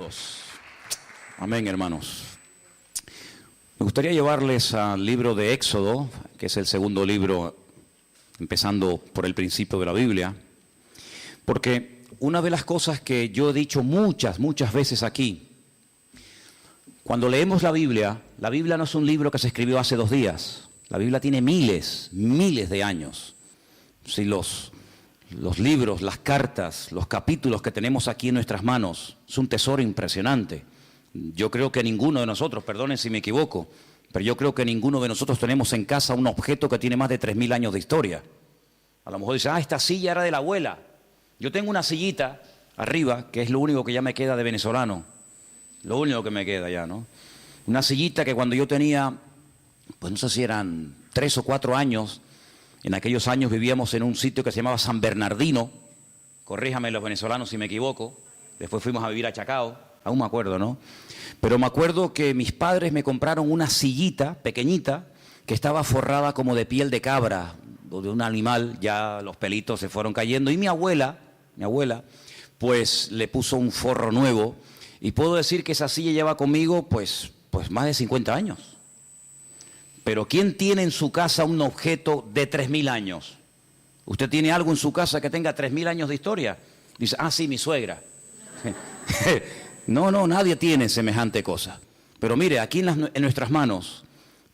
Dios. Amén, hermanos. Me gustaría llevarles al libro de Éxodo, que es el segundo libro, empezando por el principio de la Biblia, porque una de las cosas que yo he dicho muchas veces aquí, cuando leemos la Biblia no es un libro que se escribió hace 2 días. La Biblia tiene miles de años. Si los libros, las cartas, los capítulos que tenemos aquí en nuestras manos, es un tesoro impresionante. Yo creo que ninguno de nosotros, perdonen si me equivoco, pero yo creo que ninguno de nosotros tenemos en casa un objeto que tiene más de 3000 años de historia. A lo mejor dicen, esta silla era de la abuela. Yo tengo una sillita arriba, que es lo único que ya me queda de venezolano. Lo único que me queda ya, ¿no? Una sillita que cuando yo tenía, pues no sé si eran 3 o 4 años, en aquellos años vivíamos en un sitio que se llamaba San Bernardino, corríjame los venezolanos si me equivoco, después fuimos a vivir a Chacao, aún me acuerdo, ¿no? Pero me acuerdo que mis padres me compraron una sillita pequeñita que estaba forrada como de piel de cabra o de un animal, ya los pelitos se fueron cayendo, y mi abuela, pues le puso un forro nuevo, y puedo decir que esa silla lleva conmigo pues más de 50 años. Pero ¿quién tiene en su casa un objeto de 3000 años? ¿Usted tiene algo en su casa que tenga 3000 años de historia? Dice, sí, mi suegra. No, nadie tiene semejante cosa. Pero mire, aquí en nuestras manos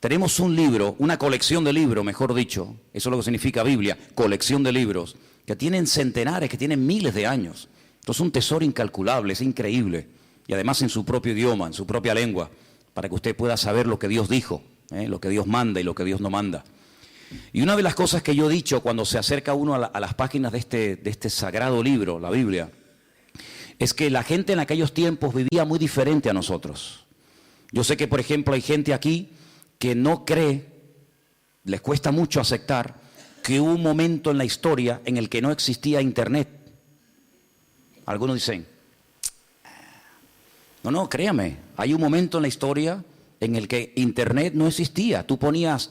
tenemos un libro, una colección de libros, mejor dicho, eso es lo que significa Biblia, colección de libros, que tienen centenares, que tienen miles de años. Entonces es un tesoro incalculable, es increíble. Y además en su propio idioma, en su propia lengua, para que usted pueda saber lo que Dios dijo, lo que Dios manda y lo que Dios no manda. Y una de las cosas que yo he dicho cuando se acerca uno a las páginas de este sagrado libro, la Biblia, es que la gente en aquellos tiempos vivía muy diferente a nosotros. Yo sé que, por ejemplo, hay gente aquí que no cree, les cuesta mucho aceptar, que hubo un momento en la historia en el que no existía Internet. Algunos dicen, no, créame, hay un momento en la historia en el que Internet no existía. Tú ponías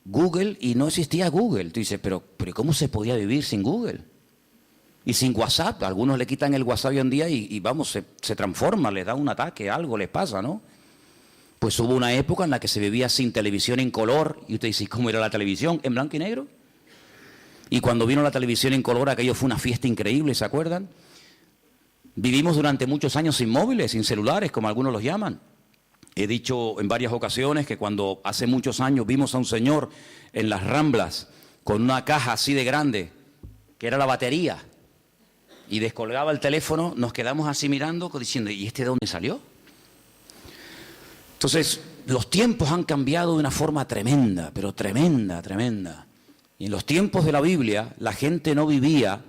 Google y no existía Google. Tú dices, pero ¿cómo se podía vivir sin Google? Y sin WhatsApp. Algunos le quitan el WhatsApp hoy en día y vamos, se transforma, les da un ataque, algo les pasa, ¿no? Pues hubo una época en la que se vivía sin televisión en color. Y usted dice, ¿cómo era la televisión? ¿En blanco y negro? Y cuando vino la televisión en color, aquello fue una fiesta increíble, ¿se acuerdan? Vivimos durante muchos años sin móviles, sin celulares, como algunos los llaman. He dicho en varias ocasiones que cuando hace muchos años vimos a un señor en las Ramblas con una caja así de grande, que era la batería, y descolgaba el teléfono, nos quedamos así mirando, diciendo, ¿y este de dónde salió? Entonces, los tiempos han cambiado de una forma tremenda, pero tremenda. Y en los tiempos de la Biblia, la gente no vivía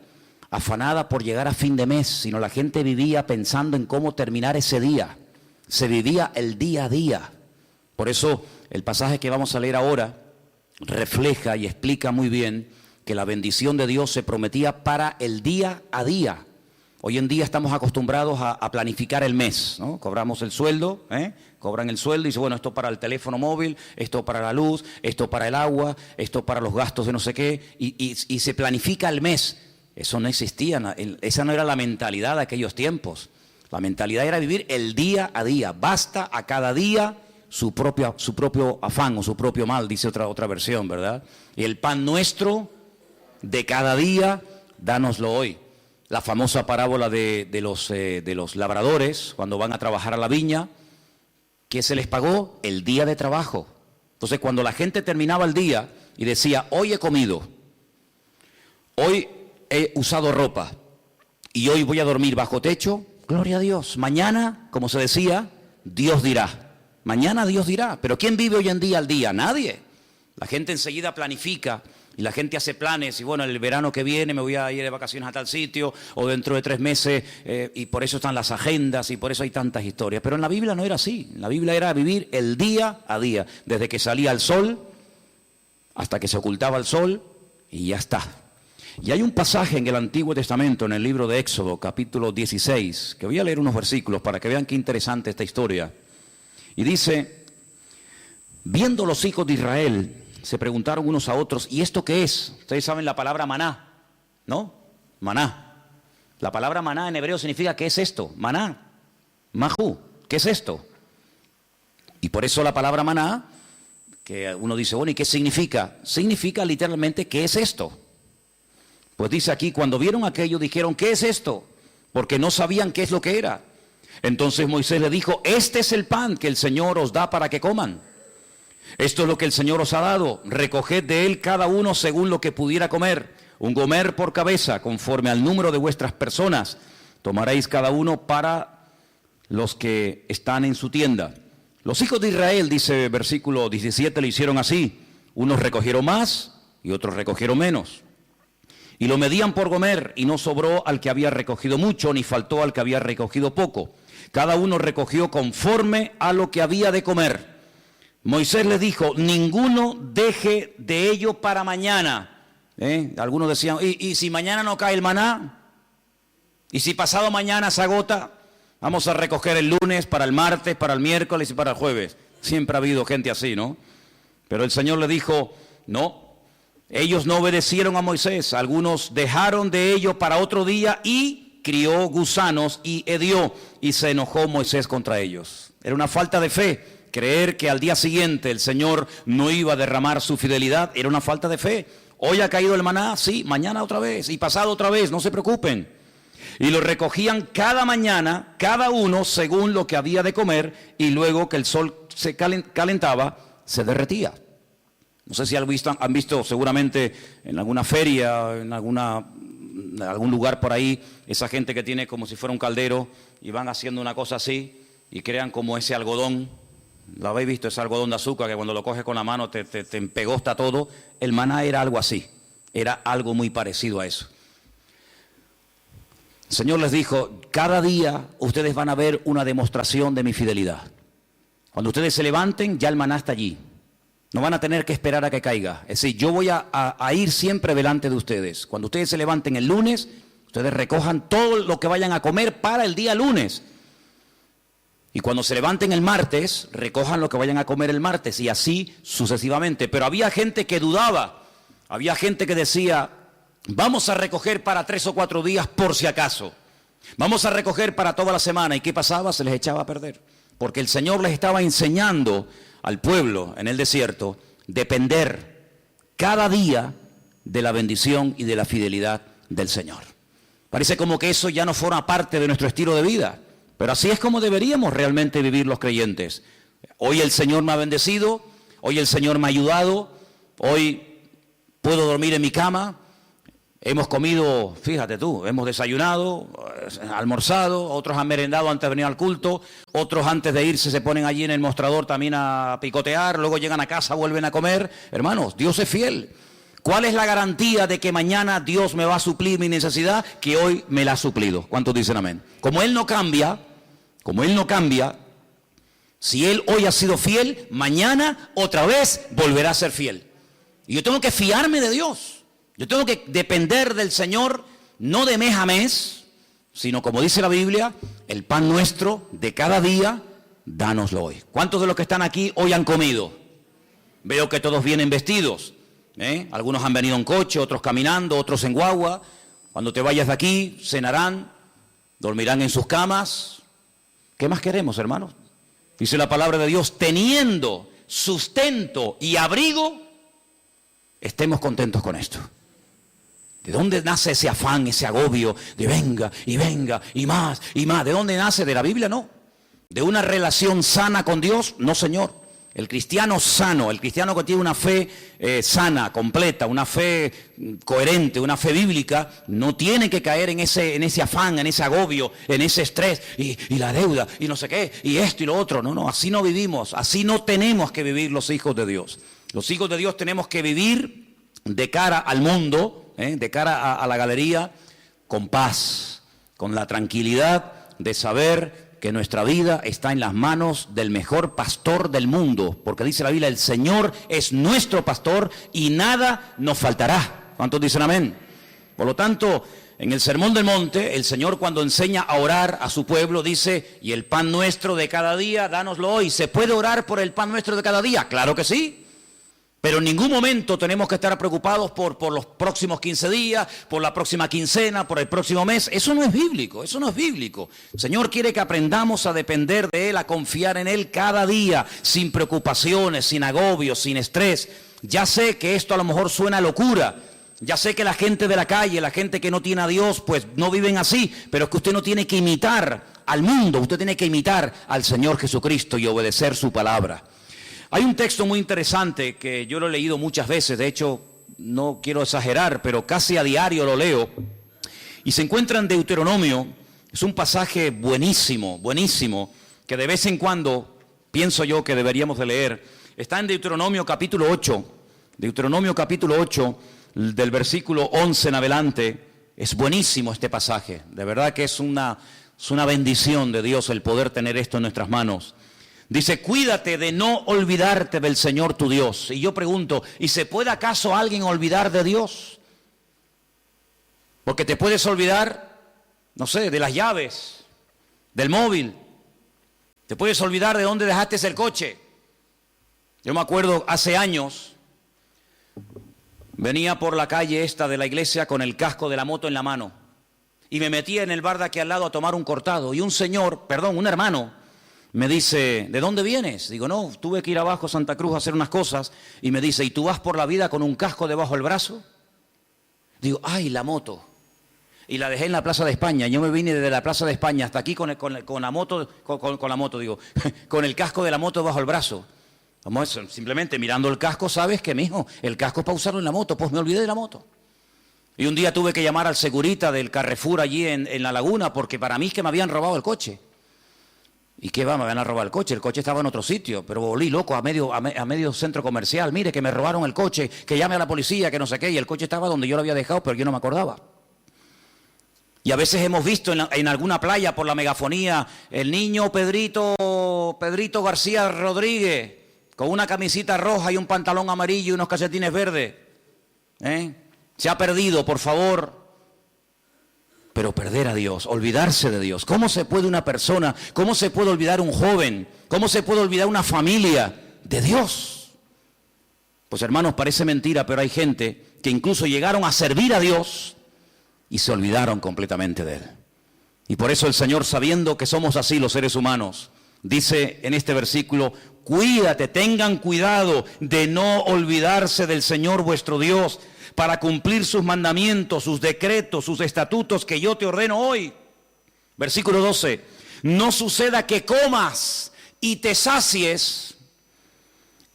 afanada por llegar a fin de mes, sino la gente vivía pensando en cómo terminar ese día. Se vivía el día a día. Por eso el pasaje que vamos a leer ahora refleja y explica muy bien que la bendición de Dios se prometía para el día a día. Hoy en día estamos acostumbrados a planificar el mes, ¿no? Cobramos el sueldo, cobran el sueldo y dicen, bueno, esto para el teléfono móvil, esto para la luz, esto para el agua, esto para los gastos de no sé qué, y se planifica el mes. Eso no existía, esa no era la mentalidad de aquellos tiempos. La mentalidad era vivir el día a día. Basta a cada día su propio afán o su propio mal, dice otra versión, ¿verdad? Y el pan nuestro de cada día, dánoslo hoy. La famosa parábola de los labradores, cuando van a trabajar a la viña, ¿qué se les pagó? El día de trabajo. Entonces, cuando la gente terminaba el día y decía, hoy he comido, hoy he usado ropa y hoy voy a dormir bajo techo, gloria a Dios. Mañana, como se decía, Dios dirá. Mañana Dios dirá. Pero ¿quién vive hoy en día al día? Nadie. La gente enseguida planifica y la gente hace planes y bueno, el verano que viene me voy a ir de vacaciones a tal sitio o dentro de 3 meses y por eso están las agendas y por eso hay tantas historias. Pero en la Biblia no era así. En la Biblia era vivir el día a día, desde que salía el sol hasta que se ocultaba el sol y ya está. Y hay un pasaje en el Antiguo Testamento, en el libro de Éxodo, capítulo 16, que voy a leer unos versículos para que vean qué interesante esta historia. Y dice, viendo los hijos de Israel, se preguntaron unos a otros, ¿y esto qué es? Ustedes saben la palabra maná, ¿no? Maná. La palabra maná en hebreo significa, ¿qué es esto? Maná. Majú, ¿qué es esto? Y por eso la palabra maná, que uno dice, bueno, ¿y qué significa? Significa literalmente, ¿qué es esto? Pues dice aquí, cuando vieron aquello, dijeron, ¿qué es esto? Porque no sabían qué es lo que era. Entonces Moisés le dijo, este es el pan que el Señor os da para que coman. Esto es lo que el Señor os ha dado, recoged de él cada uno según lo que pudiera comer, un gomer por cabeza, conforme al número de vuestras personas, tomaréis cada uno para los que están en su tienda. Los hijos de Israel, dice versículo 17, lo hicieron así, unos recogieron más y otros recogieron menos. Y lo medían por gomer, y no sobró al que había recogido mucho, ni faltó al que había recogido poco. Cada uno recogió conforme a lo que había de comer. Moisés les dijo, ninguno deje de ello para mañana. Algunos decían, ¿y si mañana no cae el maná? ¿Y si pasado mañana se agota? Vamos a recoger el lunes, para el martes, para el miércoles y para el jueves. Siempre ha habido gente así, ¿no? Pero el Señor le dijo, no. Ellos no obedecieron a Moisés. Algunos dejaron de ello para otro día y crió gusanos y hedió. Y se enojó Moisés contra ellos. Era una falta de fe. Creer que al día siguiente el Señor no iba a derramar su fidelidad era una falta de fe. Hoy ha caído el maná, sí, mañana otra vez y pasado otra vez, no se preocupen. Y lo recogían cada mañana, cada uno según lo que había de comer, y luego que el sol se calentaba, se derretía. No sé si han visto seguramente en alguna feria, en algún lugar por ahí, esa gente que tiene como si fuera un caldero y van haciendo una cosa así y crean como ese algodón. ¿Lo habéis visto? Ese algodón de azúcar que cuando lo coges con la mano te empegosta todo. El maná era algo así, era algo muy parecido a eso. El Señor les dijo, cada día ustedes van a ver una demostración de mi fidelidad. Cuando ustedes se levanten, ya el maná está allí. No van a tener que esperar a que caiga. Es decir, yo voy a ir siempre delante de ustedes. Cuando ustedes se levanten el lunes, ustedes recojan todo lo que vayan a comer para el día lunes. Y cuando se levanten el martes, recojan lo que vayan a comer el martes y así sucesivamente. Pero había gente que dudaba, había gente que decía, vamos a recoger para 3 o 4 días por si acaso. Vamos a recoger para toda la semana. ¿Y qué pasaba? Se les echaba a perder. Porque el Señor les estaba enseñando al pueblo en el desierto depender cada día de la bendición y de la fidelidad del Señor. Parece como que eso ya no forma parte de nuestro estilo de vida. Pero así es como deberíamos realmente vivir los creyentes. Hoy el Señor me ha bendecido, hoy el Señor me ha ayudado, hoy puedo dormir en mi cama, hemos comido, fíjate tú, hemos desayunado, almorzado, otros han merendado antes de venir al culto, otros antes de irse se ponen allí en el mostrador también a picotear, luego llegan a casa, vuelven a comer. Hermanos, Dios es fiel. ¿Cuál es la garantía de que mañana Dios me va a suplir mi necesidad que hoy me la ha suplido? ¿Cuántos dicen amén? Como Él no cambia, si Él hoy ha sido fiel, mañana otra vez volverá a ser fiel. Y yo tengo que fiarme de Dios. Yo tengo que depender del Señor, no de mes a mes, sino como dice la Biblia, el pan nuestro de cada día, dánoslo hoy. ¿Cuántos de los que están aquí hoy han comido? Veo que todos vienen vestidos. Algunos han venido en coche, otros caminando, otros en guagua. Cuando te vayas de aquí, cenarán, dormirán en sus camas. ¿Qué más queremos, hermanos? Dice la palabra de Dios, teniendo sustento y abrigo, estemos contentos con esto. ¿De dónde nace ese afán, ese agobio de venga y más y más? ¿De dónde nace? ¿De la Biblia? No. ¿De una relación sana con Dios? No, Señor. El cristiano sano, el cristiano que tiene una fe sana, completa, una fe coherente, una fe bíblica, no tiene que caer en ese afán, en ese agobio, en ese estrés, y la deuda, y no sé qué, y esto y lo otro. No, así no vivimos, así no tenemos que vivir los hijos de Dios. Los hijos de Dios tenemos que vivir de cara al mundo, de cara a la galería, con paz, con la tranquilidad de saber que nuestra vida está en las manos del mejor pastor del mundo, porque dice la Biblia, el Señor es nuestro pastor y nada nos faltará. ¿Cuántos dicen amén? Por lo tanto, en el Sermón del Monte, el Señor cuando enseña a orar a su pueblo dice, y el pan nuestro de cada día, dánoslo hoy. ¿Se puede orar por el pan nuestro de cada día? Claro que sí. Pero en ningún momento tenemos que estar preocupados por los próximos 15 días, por la próxima quincena, por el próximo mes. Eso no es bíblico, eso no es bíblico. El Señor quiere que aprendamos a depender de Él, a confiar en Él cada día, sin preocupaciones, sin agobios, sin estrés. Ya sé que esto a lo mejor suena a locura. Ya sé que la gente de la calle, la gente que no tiene a Dios, pues no viven así. Pero es que usted no tiene que imitar al mundo, usted tiene que imitar al Señor Jesucristo y obedecer su palabra. Hay un texto muy interesante que yo lo he leído muchas veces, de hecho no quiero exagerar, pero casi a diario lo leo, y se encuentra en Deuteronomio. Es un pasaje buenísimo, buenísimo, que de vez en cuando pienso yo que deberíamos de leer. Está en Deuteronomio capítulo 8, del versículo 11 en adelante. Es buenísimo este pasaje, de verdad que es una bendición de Dios el poder tener esto en nuestras manos. Dice, cuídate de no olvidarte del Señor tu Dios. Y yo pregunto, ¿y se puede acaso alguien olvidar de Dios? Porque te puedes olvidar, no sé, de las llaves, del móvil. Te puedes olvidar de dónde dejaste el coche. Yo me acuerdo hace años, venía por la calle esta de la iglesia con el casco de la moto en la mano. Y me metía en el bar de aquí al lado a tomar un cortado. Y un hermano, me dice, ¿de dónde vienes? Digo, no, tuve que ir abajo a Santa Cruz a hacer unas cosas. Y me dice, ¿y tú vas por la vida con un casco debajo del brazo? Digo, ¡ay, la moto! Y la dejé en la Plaza de España. Yo me vine desde la Plaza de España hasta aquí con la moto, con el casco de la moto debajo del brazo. Como eso, simplemente mirando el casco, sabes que, mijo, el casco es para usarlo en la moto. Pues me olvidé de la moto. Y un día tuve que llamar al segurita del Carrefour allí en La Laguna, porque para mí es que me habían robado el coche. ¿Y qué va? Me van a robar el coche estaba en otro sitio, pero volví loco a medio centro comercial. Mire, que me robaron el coche, que llame a la policía, que no sé qué, y el coche estaba donde yo lo había dejado, pero yo no me acordaba. Y a veces hemos visto en alguna playa por la megafonía, el niño Pedrito García Rodríguez, con una camisita roja y un pantalón amarillo y unos calcetines verdes. Se ha perdido, por favor. Pero perder a Dios, olvidarse de Dios. ¿Cómo se puede una persona, cómo se puede olvidar un joven, cómo se puede olvidar una familia de Dios? Pues hermanos, parece mentira, pero hay gente que incluso llegaron a servir a Dios y se olvidaron completamente de Él. Y por eso el Señor, sabiendo que somos así los seres humanos, dice en este versículo, cuídate, tengan cuidado de no olvidarse del Señor vuestro Dios, para cumplir sus mandamientos, sus decretos, sus estatutos que yo te ordeno hoy. Versículo 12, no suceda que comas y te sacies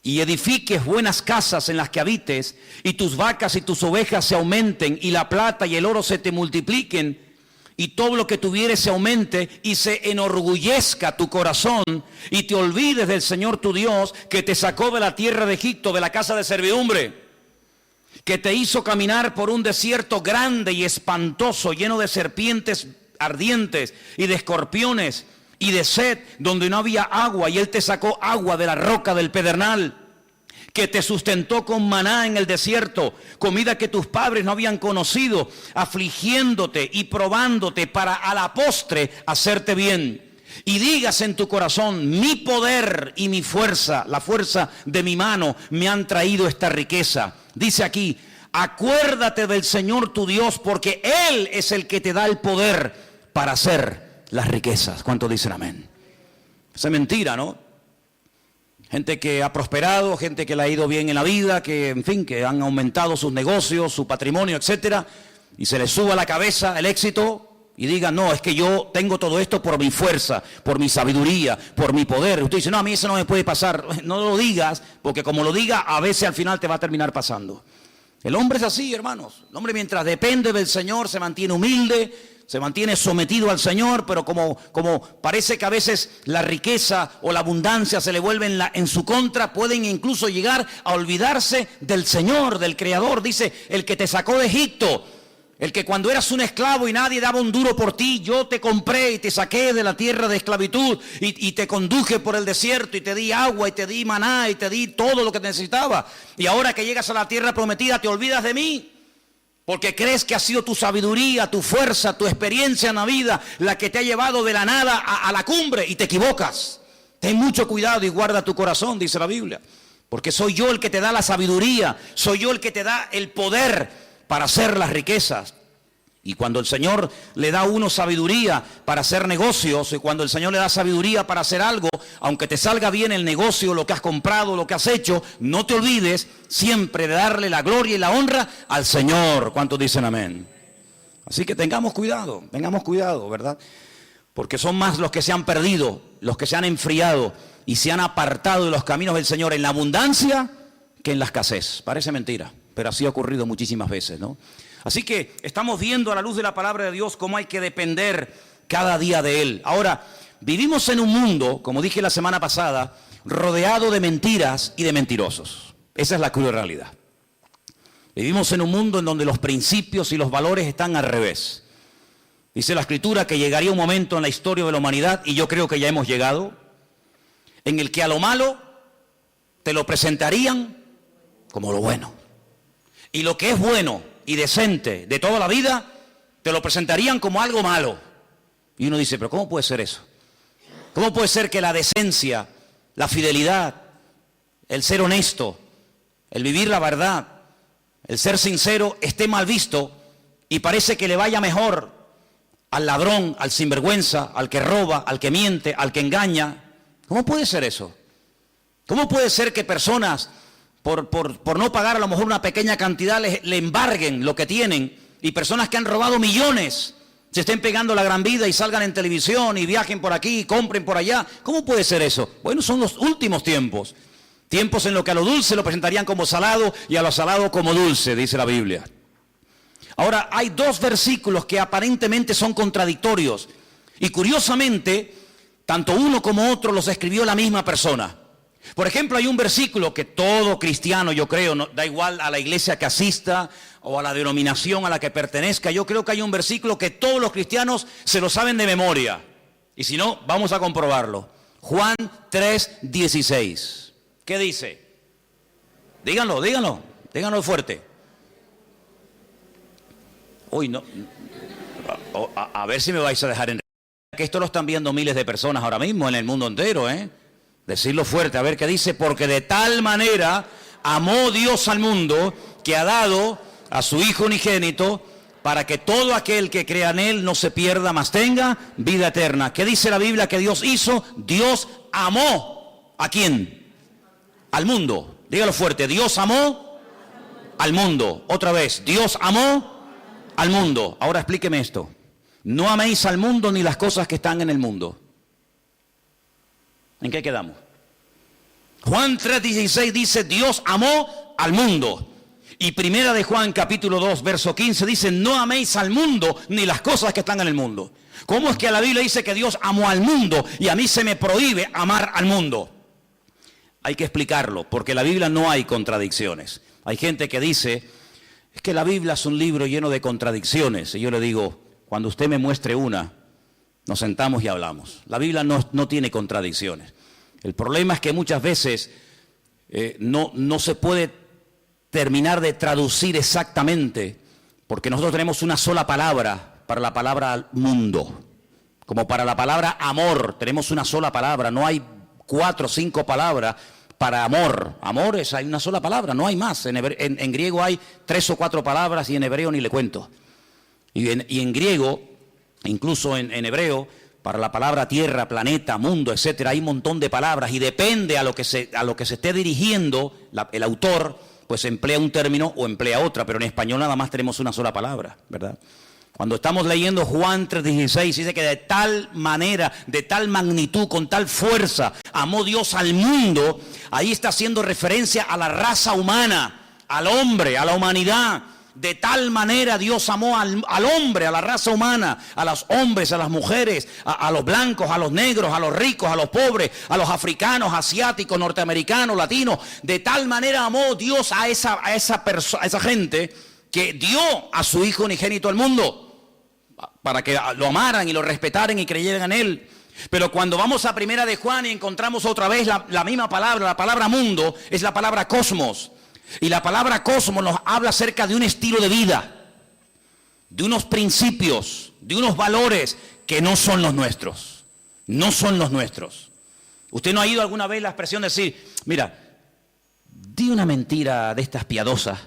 y edifiques buenas casas en las que habites, y tus vacas y tus ovejas se aumenten, y la plata y el oro se te multipliquen, y todo lo que tuvieres se aumente, y se enorgullezca tu corazón, y te olvides del Señor tu Dios, que te sacó de la tierra de Egipto, de la casa de servidumbre, que te hizo caminar por un desierto grande y espantoso, lleno de serpientes ardientes y de escorpiones y de sed, donde no había agua, y Él te sacó agua de la roca del pedernal, que te sustentó con maná en el desierto, comida que tus padres no habían conocido, afligiéndote y probándote para a la postre hacerte bien. Y digas en tu corazón, mi poder y mi fuerza, la fuerza de mi mano, me han traído esta riqueza. Dice aquí, acuérdate del Señor tu Dios, porque Él es el que te da el poder para hacer las riquezas. ¿Cuántos dicen amén? Esa es mentira, ¿no? Gente que ha prosperado, gente que le ha ido bien en la vida, que en fin, que han aumentado sus negocios, su patrimonio, etcétera, y se les suba a la cabeza el éxito y digan, no, es que yo tengo todo esto por mi fuerza, por mi sabiduría, por mi poder. Usted dice, no, a mí eso no me puede pasar. No lo digas, porque como lo diga, a veces al final te va a terminar pasando. El hombre es así, hermanos. El hombre, mientras depende del Señor, se mantiene humilde, se mantiene sometido al Señor, pero como parece que a veces la riqueza o la abundancia se le vuelve en su contra, pueden incluso llegar a olvidarse del Señor, del Creador. Dice, el que te sacó de Egipto, el que cuando eras un esclavo y nadie daba un duro por ti, yo te compré y te saqué de la tierra de esclavitud y te conduje por el desierto y te di agua y te di maná y te di todo lo que necesitaba. Y ahora que llegas a la tierra prometida te olvidas de mí, porque crees que ha sido tu sabiduría, tu fuerza, tu experiencia en la vida la que te ha llevado de la nada a la cumbre, y te equivocas. Ten mucho cuidado y guarda tu corazón, dice la Biblia. Porque soy yo el que te da la sabiduría, soy yo el que te da el poder para hacer las riquezas. Y cuando el Señor le da a uno sabiduría para hacer negocios, y cuando el Señor le da sabiduría para hacer algo, aunque te salga bien el negocio, lo que has comprado, lo que has hecho, no te olvides siempre de darle la gloria y la honra al Señor. ¿Cuántos dicen amén? Así que tengamos cuidado, ¿verdad? Porque son más los que se han perdido, los que se han enfriado y se han apartado de los caminos del Señor en la abundancia que en la escasez. Parece mentira, pero así ha ocurrido muchísimas veces, ¿no? Así que estamos viendo a la luz de la palabra de Dios cómo hay que depender cada día de Él. Ahora, vivimos en un mundo, como dije la semana pasada, rodeado de mentiras y de mentirosos. Esa es la cruel realidad. Vivimos en un mundo en donde los principios y los valores están al revés. Dice la Escritura que llegaría un momento en la historia de la humanidad, y yo creo que ya hemos llegado, en el que a lo malo te lo presentarían como lo bueno. Y lo que es bueno y decente de toda la vida, te lo presentarían como algo malo. Y uno dice, pero ¿cómo puede ser eso? ¿Cómo puede ser que la decencia, la fidelidad, el ser honesto, el vivir la verdad, el ser sincero esté mal visto y parece que le vaya mejor al ladrón, al sinvergüenza, al que roba, al que miente, al que engaña? ¿Cómo puede ser eso? ¿Cómo puede ser que personas por no pagar a lo mejor una pequeña cantidad le embarguen lo que tienen, y personas que han robado millones se estén pegando la gran vida y salgan en televisión y viajen por aquí y compren por allá? ¿Cómo puede ser eso? Bueno, son los últimos tiempos. Tiempos en los que a lo dulce lo presentarían como salado y a lo salado como dulce, dice la Biblia. Ahora, hay dos versículos que aparentemente son contradictorios. Y curiosamente, tanto uno como otro los escribió la misma persona. Por ejemplo, hay un versículo que todo cristiano, yo creo, no, da igual a la iglesia que asista o a la denominación a la que pertenezca, yo creo que hay un versículo que todos los cristianos se lo saben de memoria. Y si no, vamos a comprobarlo. Juan 3:16. ¿Qué dice? Díganlo fuerte. Uy, no. A ver si me vais a dejar en... Que esto lo están viendo miles de personas ahora mismo en el mundo entero, ¿eh? Decirlo fuerte, a ver qué dice. Porque de tal manera amó Dios al mundo, que ha dado a su Hijo unigénito, para que todo aquel que crea en Él no se pierda, mas tenga vida eterna. ¿Qué dice la Biblia que Dios hizo? Dios amó. ¿A quién? Al mundo. Dígalo fuerte. Dios amó al mundo. Otra vez. Dios amó al mundo. Ahora explíqueme esto. No améis al mundo ni las cosas que están en el mundo. ¿En qué quedamos? Juan 3:16 dice, Dios amó al mundo. Y primera de Juan capítulo 2 verso 15 dice, no améis al mundo ni las cosas que están en el mundo. ¿Cómo es que la Biblia dice que Dios amó al mundo y a mí se me prohíbe amar al mundo? Hay que explicarlo, porque en la Biblia no hay contradicciones. Hay gente que dice, es que la Biblia es un libro lleno de contradicciones. Y yo le digo, cuando usted me muestre una, nos sentamos y hablamos. La Biblia no tiene contradicciones. El problema es que muchas veces no se puede terminar de traducir exactamente, porque nosotros tenemos una sola palabra para la palabra mundo. Como para la palabra amor, tenemos una sola palabra. No hay 4 o 5 palabras para amor. Amor hay una sola palabra, no hay más. En griego hay 3 o 4 palabras y en hebreo ni le cuento. Y en griego, incluso en hebreo, para la palabra tierra, planeta, mundo, etcétera, hay un montón de palabras y depende a lo que se esté dirigiendo el autor, pues emplea un término o emplea otra, pero en español nada más tenemos una sola palabra, ¿verdad? Cuando estamos leyendo Juan 3:16, dice que de tal manera, de tal magnitud, con tal fuerza, amó Dios al mundo. Ahí está haciendo referencia a la raza humana, al hombre, a la humanidad. De tal manera Dios amó al hombre, a la raza humana, a los hombres, a las mujeres, a los blancos, a los negros, a los ricos, a los pobres, a los africanos, asiáticos, norteamericanos, latinos. De tal manera amó Dios a esa gente que dio a su Hijo unigénito al mundo, para que lo amaran y lo respetaran y creyeran en Él. Pero cuando vamos a primera de Juan y encontramos otra vez la misma palabra, la palabra mundo, es la palabra cosmos. Y la palabra cosmos nos habla acerca de un estilo de vida, de unos principios, de unos valores que no son los nuestros. No son los nuestros. Usted no ha oído alguna vez la expresión de decir, mira, Di una mentira de estas piadosas.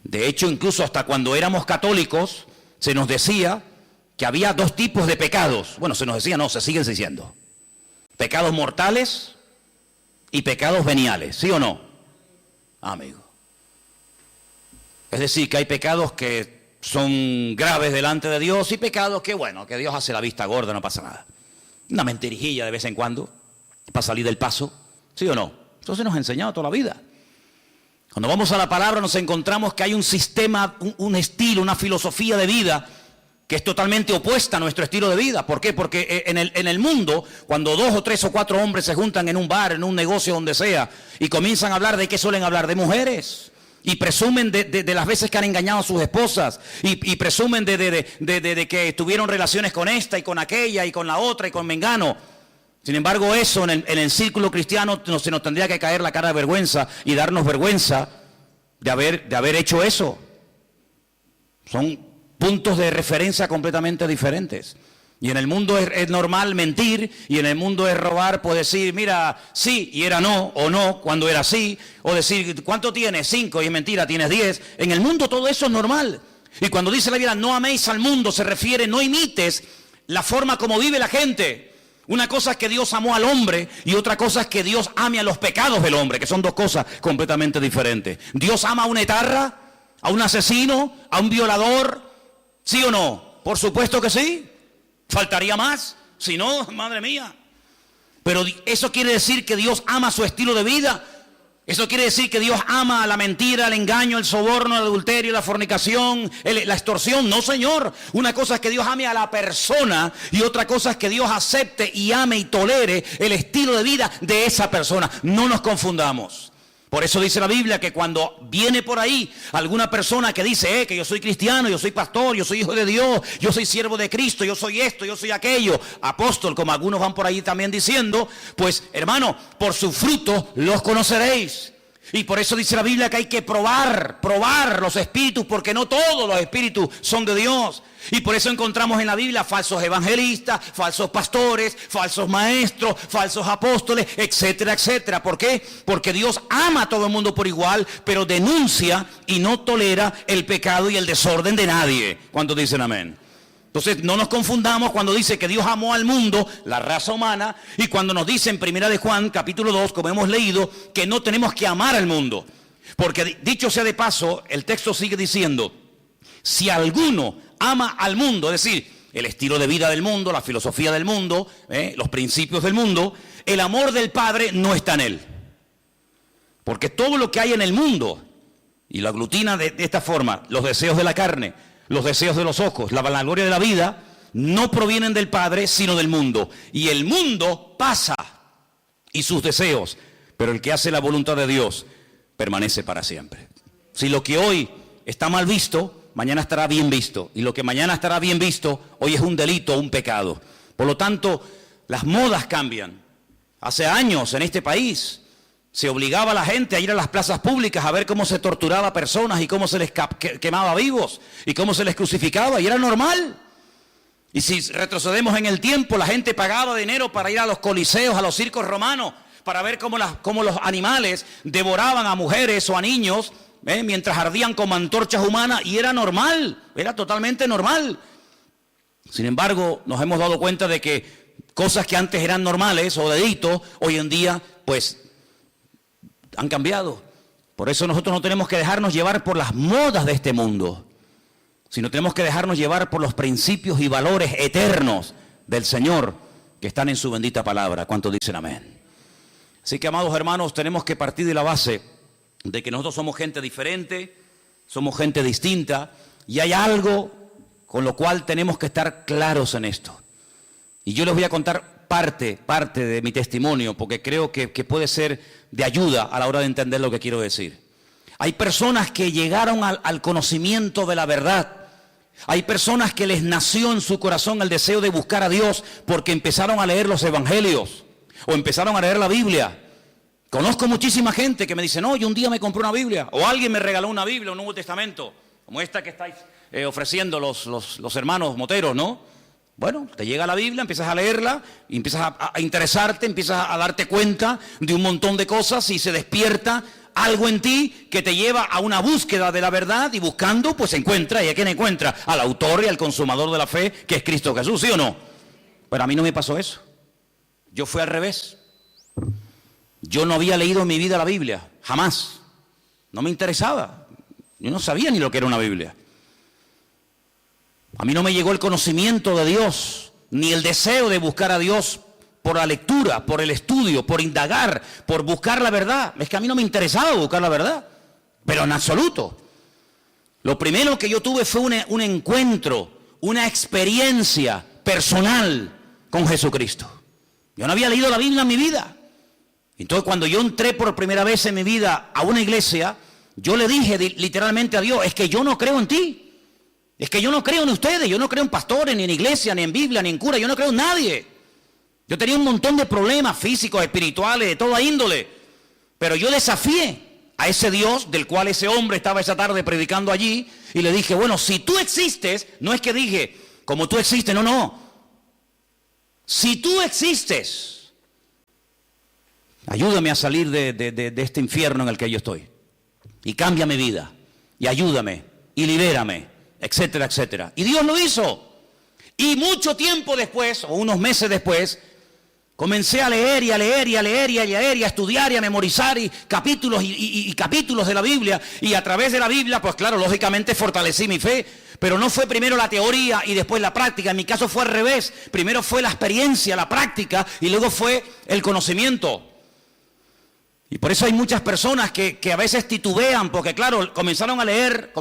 De hecho, incluso hasta cuando éramos católicos, se nos decía que había dos tipos de pecados. Bueno, se nos decía, no, se siguen diciendo. Pecados mortales y pecados veniales, ¿sí o no? Amigo. Es decir, que hay pecados que son graves delante de Dios y pecados que, bueno, que Dios hace la vista gorda, no pasa nada. Una mentirijilla de vez en cuando, para salir del paso, ¿sí o no? Eso se nos ha enseñado toda la vida. Cuando vamos a la palabra nos encontramos que hay un sistema, un estilo, una filosofía de vida que es totalmente opuesta a nuestro estilo de vida. ¿Por qué? Porque en el mundo, cuando 2 o 3 o 4 hombres se juntan en un bar, en un negocio, donde sea, y comienzan a hablar, ¿de qué suelen hablar? De mujeres. Y presumen de las veces que han engañado a sus esposas. Y presumen de que tuvieron relaciones con esta y con aquella y con la otra y con mengano. Sin embargo, eso en el círculo cristiano se nos tendría que caer la cara de vergüenza y darnos vergüenza de haber hecho eso. Son puntos de referencia completamente diferentes. Y en el mundo es normal mentir, y en el mundo es robar, pues decir, mira, sí, y era no, o no, cuando era sí, o decir, ¿cuánto tienes? 5, y es mentira, tienes 10. En el mundo todo eso es normal. Y cuando dice la Biblia, no améis al mundo, se refiere, no imites la forma como vive la gente. Una cosa es que Dios amó al hombre, y otra cosa es que Dios ame a los pecados del hombre, que son dos cosas completamente diferentes. Dios ama a un etarra, a un asesino, a un violador, ¿sí o no? Por supuesto que sí. Faltaría más, si no, madre mía. Pero eso quiere decir que Dios ama su estilo de vida. Eso quiere decir que Dios ama a la mentira, el engaño, el soborno, el adulterio, la fornicación, la extorsión. No, Señor. Una cosa es que Dios ame a la persona, y otra cosa es que Dios acepte y ame y tolere el estilo de vida de esa persona. No nos confundamos. Por eso dice la Biblia que cuando viene por ahí alguna persona que dice que yo soy cristiano, yo soy pastor, yo soy hijo de Dios, yo soy siervo de Cristo, yo soy esto, yo soy aquello, apóstol, como algunos van por ahí también diciendo, pues hermano, por sus frutos los conoceréis. Y por eso dice la Biblia que hay que probar los espíritus, porque no todos los espíritus son de Dios. Y por eso encontramos en la Biblia falsos evangelistas, falsos pastores, falsos maestros, falsos apóstoles, etcétera, etcétera. ¿Por qué? Porque Dios ama a todo el mundo por igual, pero denuncia y no tolera el pecado y el desorden de nadie. ¿Cuántos dicen amén? Entonces no nos confundamos cuando dice que Dios amó al mundo, la raza humana, y cuando nos dice en 1 de Juan, capítulo 2, como hemos leído, que no tenemos que amar al mundo. Porque dicho sea de paso, el texto sigue diciendo, si alguno ama al mundo, es decir, el estilo de vida del mundo, la filosofía del mundo, los principios del mundo, el amor del Padre no está en él. Porque todo lo que hay en el mundo, y lo aglutina de esta forma, los deseos de la carne, los deseos de los ojos, la vanagloria de la vida, no provienen del Padre, sino del mundo. Y el mundo pasa, y sus deseos, pero el que hace la voluntad de Dios permanece para siempre. Si lo que hoy está mal visto, mañana estará bien visto. Y lo que mañana estará bien visto, hoy es un delito, un pecado. Por lo tanto, las modas cambian. Hace años en este país se obligaba a la gente a ir a las plazas públicas a ver cómo se torturaba a personas y cómo se les quemaba vivos y cómo se les crucificaba, y era normal. Y si retrocedemos en el tiempo, la gente pagaba dinero para ir a los coliseos, a los circos romanos, para ver cómo los animales devoraban a mujeres o a niños, mientras ardían como antorchas humanas, y era normal, era totalmente normal. Sin embargo, nos hemos dado cuenta de que cosas que antes eran normales o delitos, hoy en día, pues, han cambiado. Por eso nosotros no tenemos que dejarnos llevar por las modas de este mundo, sino tenemos que dejarnos llevar por los principios y valores eternos del Señor que están en su bendita palabra. ¿Cuántos dicen amén? Así que, amados hermanos, tenemos que partir de la base de que nosotros somos gente diferente, somos gente distinta, y hay algo con lo cual tenemos que estar claros en esto. Y yo les voy a contar parte de mi testimonio, porque creo que puede ser de ayuda a la hora de entender lo que quiero decir. Hay personas que llegaron al conocimiento de la verdad. Hay personas que les nació en su corazón el deseo de buscar a Dios porque empezaron a leer los evangelios o empezaron a leer la Biblia. Conozco muchísima gente que me dice, no, yo un día me compré una Biblia, o alguien me regaló una Biblia, un Nuevo Testamento, como esta que estáis ofreciendo los hermanos moteros, ¿no? Bueno, te llega la Biblia, empiezas a leerla, y empiezas a interesarte, empiezas a darte cuenta de un montón de cosas y se despierta algo en ti que te lleva a una búsqueda de la verdad y buscando, pues se encuentra. ¿Y a quién encuentra? Al autor y al consumador de la fe, que es Cristo Jesús, ¿sí o no? Pero a mí no me pasó eso. Yo fui al revés. Yo no había leído en mi vida la Biblia, jamás. No me interesaba. Yo no sabía ni lo que era una Biblia. A mí no me llegó el conocimiento de Dios, ni el deseo de buscar a Dios por la lectura, por el estudio, por indagar, por buscar la verdad. Es que a mí no me interesaba buscar la verdad, pero en absoluto. Lo primero que yo tuve fue un encuentro, una experiencia personal con Jesucristo. Yo no había leído la Biblia en mi vida. Entonces, cuando yo entré por primera vez en mi vida a una iglesia, yo le dije literalmente a Dios, es que yo no creo en ti. Es que yo no creo en ustedes, yo no creo en pastores, ni en iglesia, ni en Biblia, ni en cura, yo no creo en nadie. Yo tenía un montón de problemas físicos, espirituales, de toda índole. Pero yo desafié a ese Dios del cual ese hombre estaba esa tarde predicando allí y le dije, bueno, si tú existes, no es que dije, como tú existes, no. Si tú existes, ayúdame a salir de este infierno en el que yo estoy. Y cambia mi vida, y ayúdame, y libérame, etcétera, etcétera. Y Dios lo hizo. Y mucho tiempo después, o unos meses después, comencé a leer y a leer y a leer y a leer y a estudiar y a memorizar y capítulos y capítulos de la Biblia. Y a través de la Biblia, pues claro, lógicamente fortalecí mi fe. Pero no fue primero la teoría y después la práctica. En mi caso fue al revés. Primero fue la experiencia, la práctica y luego fue el conocimiento. Y por eso hay muchas personas que a veces titubean porque claro, comenzaron a leer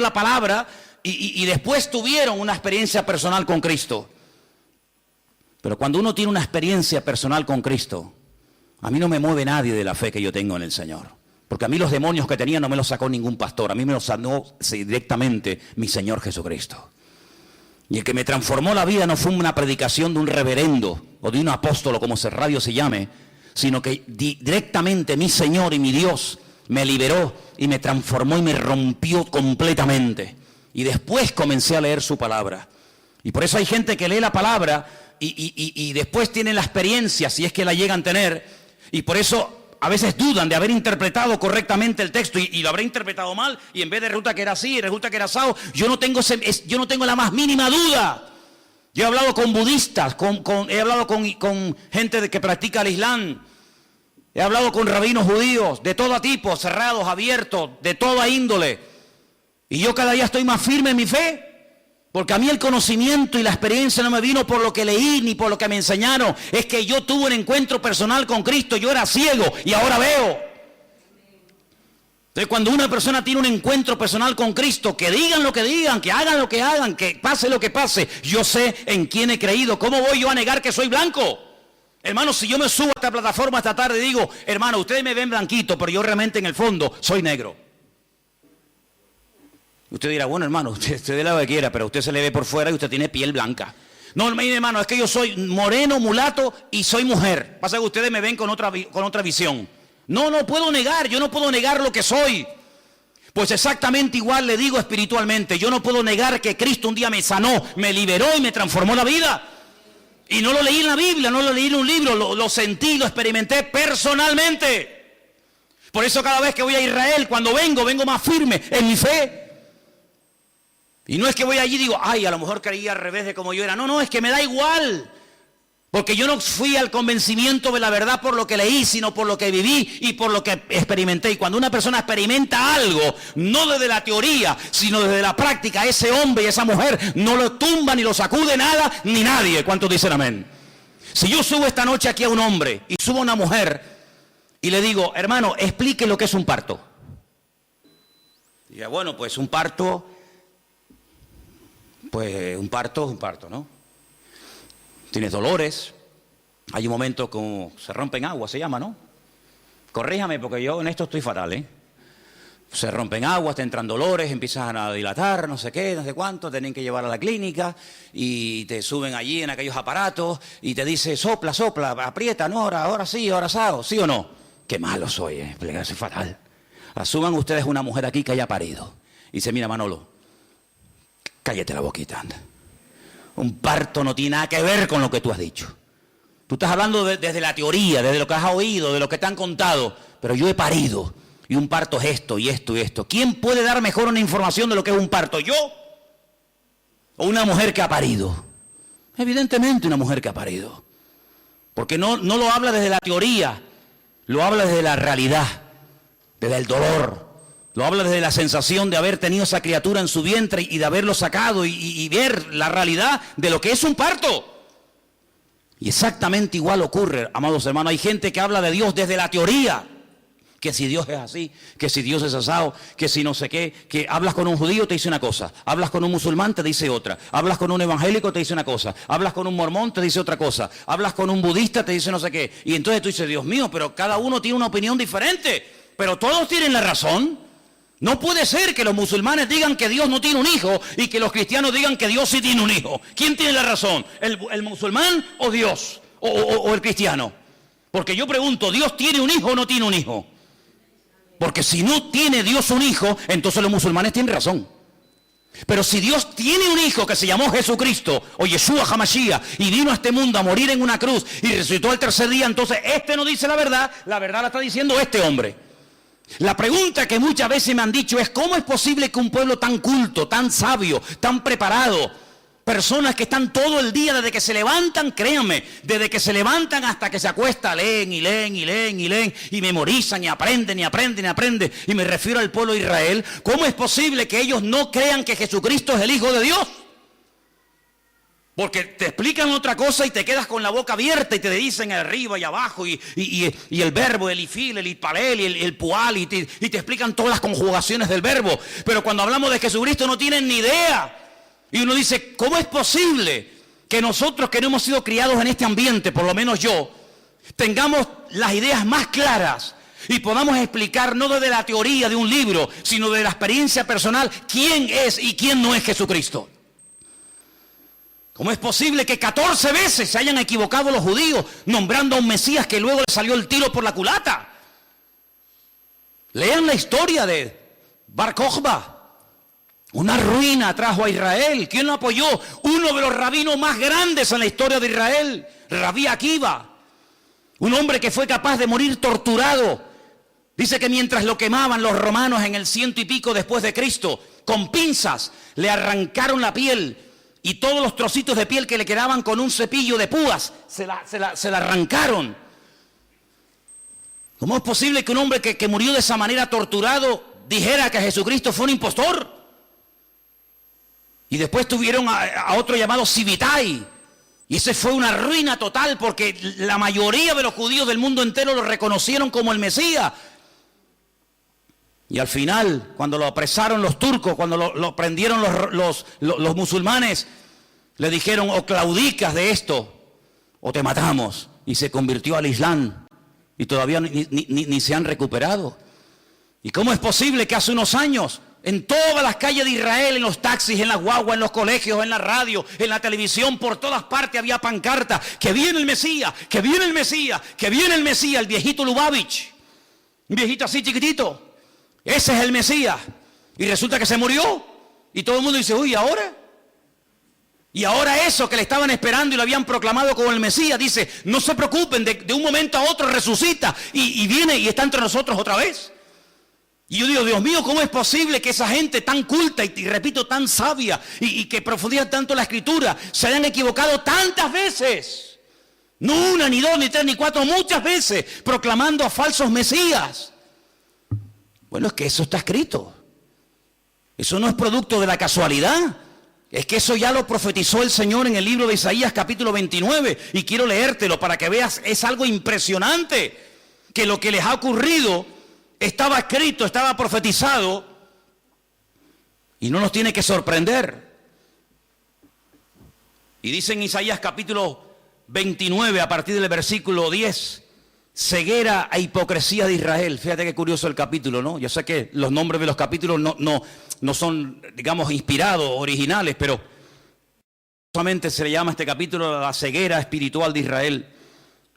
la palabra y después tuvieron una experiencia personal con Cristo. Pero cuando uno tiene una experiencia personal con Cristo, a mí no me mueve nadie de la fe que yo tengo en el Señor. Porque a mí los demonios que tenía no me los sacó ningún pastor, a mí me los sanó directamente mi Señor Jesucristo. Y el que me transformó la vida no fue una predicación de un reverendo o de un apóstolo, como ese radio se llame, sino que directamente mi Señor y mi Dios me liberó y me transformó y me rompió completamente. Y después comencé a leer su palabra. Y por eso hay gente que lee la palabra y después tienen la experiencia, si es que la llegan a tener, y por eso a veces dudan de haber interpretado correctamente el texto y lo habré interpretado mal, y en vez de resulta que era así, resulta que era asado. Yo no tengo la más mínima duda. Yo he hablado con budistas, he hablado con gente que practica el Islam, he hablado con rabinos judíos de todo tipo, cerrados, abiertos, de toda índole. Y yo cada día estoy más firme en mi fe, porque a mí el conocimiento y la experiencia no me vino por lo que leí ni por lo que me enseñaron. Es que yo tuve un encuentro personal con Cristo, yo era ciego y ahora veo. Entonces, cuando una persona tiene un encuentro personal con Cristo, que digan lo que digan, que hagan lo que hagan, que pase lo que pase, yo sé en quién he creído. ¿Cómo voy yo a negar que soy blanco? Hermano, si yo me subo a esta plataforma esta tarde y digo, hermano, ustedes me ven blanquito, pero yo realmente en el fondo soy negro. Usted dirá, bueno, hermano, usted dé lo que quiera, pero usted se le ve por fuera y usted tiene piel blanca. No, mire, hermano, es que yo soy moreno, mulato y soy mujer. Pasa que ustedes me ven con otra visión. No puedo negar, yo no puedo negar lo que soy. Pues exactamente igual le digo espiritualmente. Yo no puedo negar que Cristo un día me sanó, me liberó y me transformó la vida. Y no lo leí en la Biblia, no lo leí en un libro, lo sentí, lo experimenté personalmente. Por eso cada vez que voy a Israel, cuando vengo más firme en mi fe. Y no es que voy allí y digo, ay, a lo mejor creía al revés de como yo era. No, es que me da igual. Porque yo no fui al convencimiento de la verdad por lo que leí, sino por lo que viví y por lo que experimenté. Y cuando una persona experimenta algo, no desde la teoría, sino desde la práctica, ese hombre y esa mujer no lo tumba, ni lo sacude nada, ni nadie. ¿Cuántos dicen amén? Si yo subo esta noche aquí a un hombre y subo a una mujer y le digo, hermano, explique lo que es un parto. Y diga, bueno, pues un parto... Pues un parto es un parto, ¿no? Tienes dolores, hay un momento como se rompen aguas, se llama, ¿no? Corríjame porque yo en esto estoy fatal, ¿eh? Se rompen aguas, te entran dolores, empiezan a dilatar, no sé qué, no sé cuánto, tienen que llevar a la clínica y te suben allí en aquellos aparatos y te dice sopla, aprieta, no, ahora sí, ahora asado, ¿sí o no? Qué malo soy, soy fatal. Asuman ustedes una mujer aquí que haya parido y dice, mira Manolo, cállate la boquita, anda. Un parto no tiene nada que ver con lo que tú has dicho. Tú estás hablando desde la teoría, desde lo que has oído, de lo que te han contado. Pero yo he parido. Y un parto es esto y esto y esto. ¿Quién puede dar mejor una información de lo que es un parto? ¿Yo? ¿O una mujer que ha parido? Evidentemente una mujer que ha parido. Porque no lo habla desde la teoría. Lo habla desde la realidad. Desde el dolor. Lo habla desde la sensación de haber tenido esa criatura en su vientre y de haberlo sacado y ver la realidad de lo que es un parto. Y exactamente igual ocurre, amados hermanos. Hay gente que habla de Dios desde la teoría. Que si Dios es así, que si Dios es asado, que si no sé qué. Que hablas con un judío, te dice una cosa. Hablas con un musulmán, te dice otra. Hablas con un evangélico, te dice una cosa. Hablas con un mormón, te dice otra cosa. Hablas con un budista, te dice no sé qué. Y entonces tú dices, Dios mío, pero cada uno tiene una opinión diferente. Pero todos tienen la razón. No puede ser que los musulmanes digan que Dios no tiene un hijo y que los cristianos digan que Dios sí tiene un hijo. ¿Quién tiene la razón? ¿El musulmán o Dios? ¿O el cristiano? Porque yo pregunto, ¿Dios tiene un hijo o no tiene un hijo? Porque si no tiene Dios un hijo, entonces los musulmanes tienen razón. Pero si Dios tiene un hijo que se llamó Jesucristo o Yeshua HaMashiach y vino a este mundo a morir en una cruz y resucitó al tercer día, entonces este no dice la verdad la está diciendo este hombre. La pregunta que muchas veces me han dicho es ¿cómo es posible que un pueblo tan culto, tan sabio, tan preparado, personas que están todo el día desde que se levantan, créanme, desde que se levantan hasta que se acuesta, leen y leen y leen y leen y memorizan y aprenden y aprenden y aprenden, y me refiero al pueblo de Israel, ¿cómo es posible que ellos no crean que Jesucristo es el Hijo de Dios? Porque te explican otra cosa y te quedas con la boca abierta y te dicen arriba y abajo y el verbo, el ifil, el ipalel y el pual y te explican todas las conjugaciones del verbo. Pero cuando hablamos de Jesucristo no tienen ni idea. Y uno dice, ¿cómo es posible que nosotros que no hemos sido criados en este ambiente, por lo menos yo, tengamos las ideas más claras y podamos explicar no desde la teoría de un libro, sino de la experiencia personal, quién es y quién no es Jesucristo? ¿Cómo es posible que 14 veces se hayan equivocado los judíos nombrando a un Mesías que luego le salió el tiro por la culata? Lean la historia de Bar Kokhba. Una ruina trajo a Israel. ¿Quién lo apoyó? Uno de los rabinos más grandes en la historia de Israel, Rabí Akiva. Un hombre que fue capaz de morir torturado. Dice que mientras lo quemaban los romanos en el 100 y pico después de Cristo, con pinzas le arrancaron la piel. Y todos los trocitos de piel que le quedaban con un cepillo de púas, se la arrancaron. ¿Cómo es posible que un hombre que murió de esa manera torturado dijera que Jesucristo fue un impostor? Y después tuvieron a otro llamado Sibitai. Y ese fue una ruina total porque la mayoría de los judíos del mundo entero lo reconocieron como el Mesías. Y al final, cuando lo apresaron los turcos, cuando lo prendieron los musulmanes, le dijeron, o claudicas de esto, o te matamos. Y se convirtió al Islam. Y todavía ni se han recuperado. ¿Y cómo es posible que hace unos años, en todas las calles de Israel, en los taxis, en las guaguas, en los colegios, en la radio, en la televisión, por todas partes había pancartas, que viene el Mesías, que viene el Mesías, que viene el Mesías, el viejito Lubavitch, un viejito así chiquitito? Ese es el Mesías. Y resulta que se murió. Y todo el mundo dice, uy, ¿ahora? Y ahora eso que le estaban esperando y lo habían proclamado como el Mesías, dice, no se preocupen, de un momento a otro resucita y viene y está entre nosotros otra vez. Y yo digo, Dios mío, ¿cómo es posible que esa gente tan culta y repito, tan sabia y que profundiza tanto la Escritura, se hayan equivocado tantas veces? No una, ni dos, ni tres, ni cuatro, muchas veces, proclamando a falsos Mesías. Bueno, es que eso está escrito. Eso no es producto de la casualidad. Es que eso ya lo profetizó el Señor en el libro de Isaías capítulo 29. Y quiero leértelo para que veas, es algo impresionante. Que lo que les ha ocurrido estaba escrito, estaba profetizado. Y no nos tiene que sorprender. Y dice en Isaías capítulo 29, a partir del versículo 10... ceguera e hipocresía de Israel. Fíjate qué curioso el capítulo, ¿no? Yo sé que los nombres de los capítulos no son, digamos, inspirados, originales, pero solamente se le llama a este capítulo la ceguera espiritual de Israel.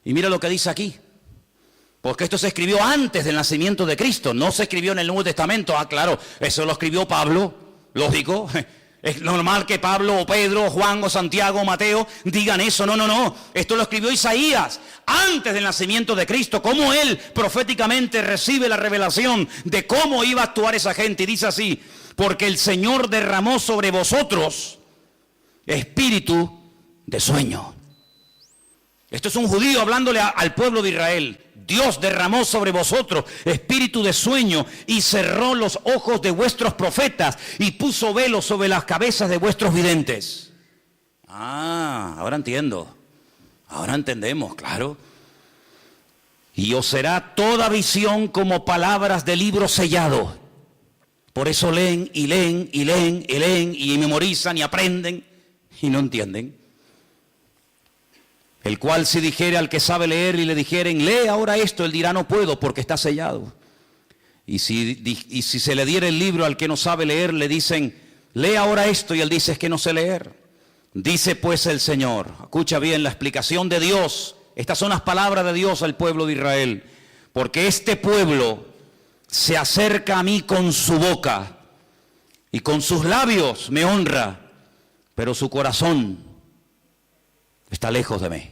Y mira lo que dice aquí. Porque esto se escribió antes del nacimiento de Cristo, no se escribió en el Nuevo Testamento. Ah, claro, eso lo escribió Pablo, lógico. Es normal que Pablo o Pedro o Juan o Santiago o Mateo digan eso. No, no, no. Esto lo escribió Isaías antes del nacimiento de Cristo. Cómo él proféticamente recibe la revelación de cómo iba a actuar esa gente. Y dice así: porque el Señor derramó sobre vosotros espíritu de sueño. Esto es un judío hablándole al pueblo de Israel. Dios derramó sobre vosotros espíritu de sueño y cerró los ojos de vuestros profetas y puso velo sobre las cabezas de vuestros videntes. Ahora entiendo. Ahora entendemos, claro. Y os será toda visión como palabras de libro sellado. Por eso leen y leen y leen y leen y memorizan y aprenden y no entienden. El cual si dijere al que sabe leer y le dijeren, lee ahora esto, él dirá, no puedo porque está sellado. Y si se le diera el libro al que no sabe leer, le dicen, lee ahora esto, y él dice, es que no sé leer. Dice pues el Señor, escucha bien la explicación de Dios, estas son las palabras de Dios al pueblo de Israel, porque este pueblo se acerca a mí con su boca y con sus labios me honra, pero su corazón está lejos de mí.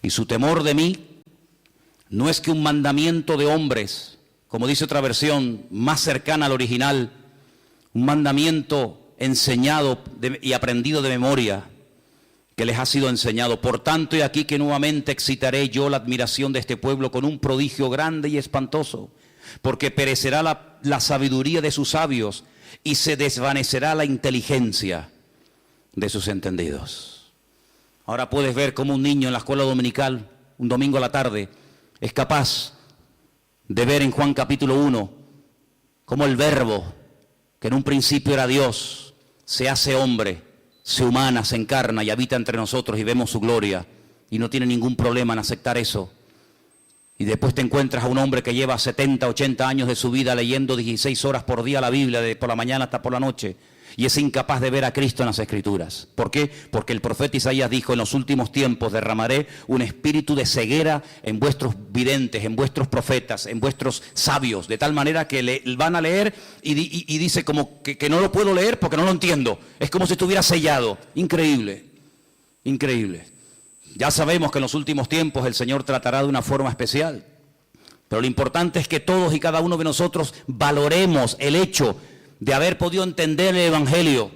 Y su temor de mí no es que un mandamiento de hombres, como dice otra versión más cercana al original, un mandamiento enseñado y aprendido de memoria, que les ha sido enseñado. Por tanto, he aquí que nuevamente excitaré yo la admiración de este pueblo con un prodigio grande y espantoso, porque perecerá la sabiduría de sus sabios y se desvanecerá la inteligencia de sus entendidos. Ahora puedes ver cómo un niño en la escuela dominical, un domingo a la tarde, es capaz de ver en Juan capítulo 1, cómo el verbo, que en un principio era Dios, se hace hombre, se humana, se encarna y habita entre nosotros y vemos su gloria. Y no tiene ningún problema en aceptar eso. Y después te encuentras a un hombre que lleva 70, 80 años de su vida leyendo 16 horas por día la Biblia, de por la mañana hasta por la noche. Y es incapaz de ver a Cristo en las Escrituras. ¿Por qué? Porque el profeta Isaías dijo, en los últimos tiempos derramaré un espíritu de ceguera en vuestros videntes, en vuestros profetas, en vuestros sabios, de tal manera que van a leer y dice como que no lo puedo leer porque no lo entiendo. Es como si estuviera sellado. Increíble, increíble. Ya sabemos que en los últimos tiempos el Señor tratará de una forma especial. Pero lo importante es que todos y cada uno de nosotros valoremos el hecho de haber podido entender el Evangelio,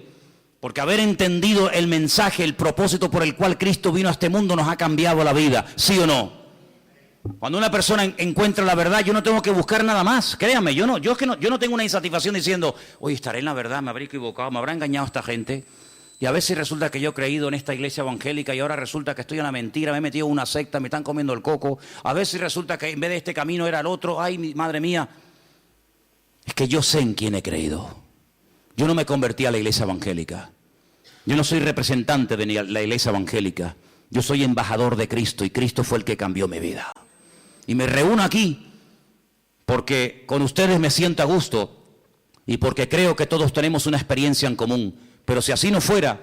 porque haber entendido el mensaje, el propósito por el cual Cristo vino a este mundo nos ha cambiado la vida, ¿sí o no? Cuando una persona encuentra la verdad, yo no tengo que buscar nada más, créanme, yo no tengo una insatisfacción diciendo, oye, estaré en la verdad, me habré equivocado, me habrá engañado esta gente, y a veces resulta que yo he creído en esta iglesia evangélica y ahora resulta que estoy en la mentira, me he metido en una secta, me están comiendo el coco, a veces resulta que en vez de este camino era el otro, ay, madre mía. Es que yo sé en quién he creído. Yo no me convertí a la iglesia evangélica. Yo no soy representante de la iglesia evangélica. Yo soy embajador de Cristo y Cristo fue el que cambió mi vida. Y me reúno aquí porque con ustedes me siento a gusto y porque creo que todos tenemos una experiencia en común. Pero si así no fuera,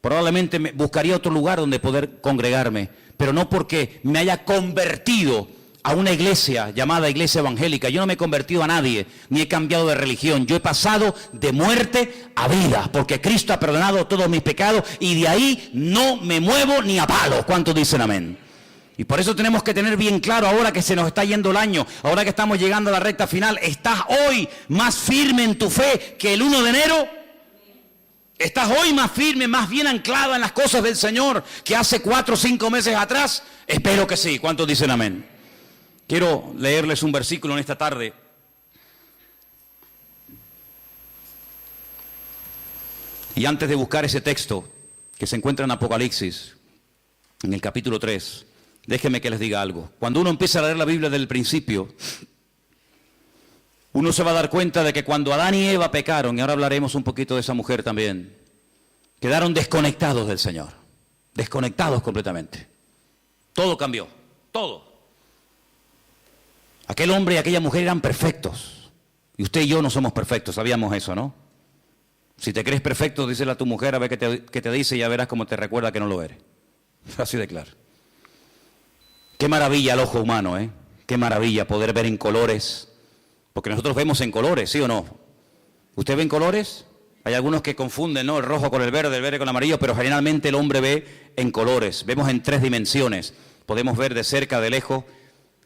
probablemente buscaría otro lugar donde poder congregarme. Pero no porque me haya convertido a una iglesia llamada iglesia evangélica. Yo no me he convertido a nadie, ni he cambiado de religión. Yo he pasado de muerte a vida, porque Cristo ha perdonado todos mis pecados y de ahí no me muevo ni a palo. ¿Cuántos dicen amén? Y por eso tenemos que tener bien claro, ahora que se nos está yendo el año, ahora que estamos llegando a la recta final, ¿estás hoy más firme en tu fe que el 1 de enero? ¿Estás hoy más firme, más bien anclada en las cosas del Señor que hace 4 o 5 meses atrás? Espero que sí. ¿Cuántos dicen amén? Quiero leerles un versículo en esta tarde. Y antes de buscar ese texto que se encuentra en Apocalipsis, en el capítulo 3, déjenme que les diga algo. Cuando uno empieza a leer la Biblia desde el principio, uno se va a dar cuenta de que cuando Adán y Eva pecaron, y ahora hablaremos un poquito de esa mujer también, quedaron desconectados del Señor, desconectados completamente. Todo cambió, todo. Aquel hombre y aquella mujer eran perfectos. Y usted y yo no somos perfectos, sabíamos eso, ¿no? Si te crees perfecto, díselo a tu mujer a ver qué te dice y ya verás cómo te recuerda que no lo eres. Así de claro. Qué maravilla el ojo humano, ¿eh? Qué maravilla poder ver en colores. Porque nosotros vemos en colores, ¿sí o no? ¿Usted ve en colores? Hay algunos que confunden, ¿no?, el rojo con el verde con el amarillo, pero generalmente el hombre ve en colores, vemos en 3 dimensiones. Podemos ver de cerca, de lejos,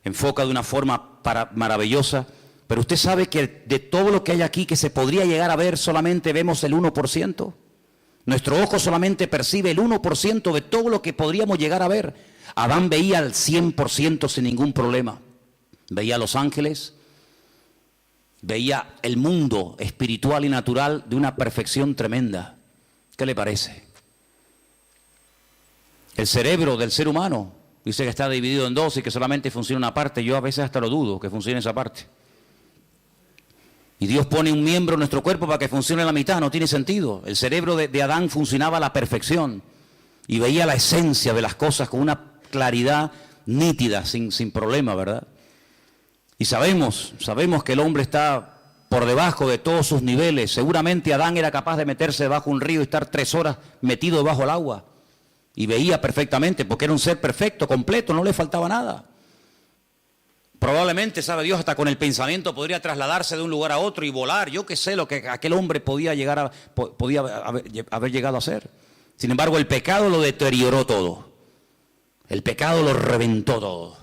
enfoca de una forma maravillosa. Pero usted sabe que de todo lo que hay aquí que se podría llegar a ver, solamente vemos el 1%. Nuestro ojo solamente percibe el 1% de todo lo que podríamos llegar a ver. Adán veía al 100% sin ningún problema. Veía a los ángeles, veía el mundo espiritual y natural de una perfección tremenda. ¿Qué le parece? El cerebro del ser humano dice que está dividido en 2 y que solamente funciona una parte. Yo a veces hasta lo dudo que funcione esa parte. Y Dios pone un miembro en nuestro cuerpo para que funcione la mitad, no tiene sentido. El cerebro de Adán funcionaba a la perfección y veía la esencia de las cosas con una claridad nítida, sin problema, ¿verdad? Y sabemos que el hombre está por debajo de todos sus niveles. Seguramente Adán era capaz de meterse debajo de un río y estar 3 horas metido debajo del agua. Y veía perfectamente, porque era un ser perfecto, completo, no le faltaba nada. Probablemente, sabe Dios, hasta con el pensamiento podría trasladarse de un lugar a otro y volar. Yo qué sé lo que aquel hombre podía haber llegado a hacer. Sin embargo, el pecado lo deterioró todo. El pecado lo reventó todo.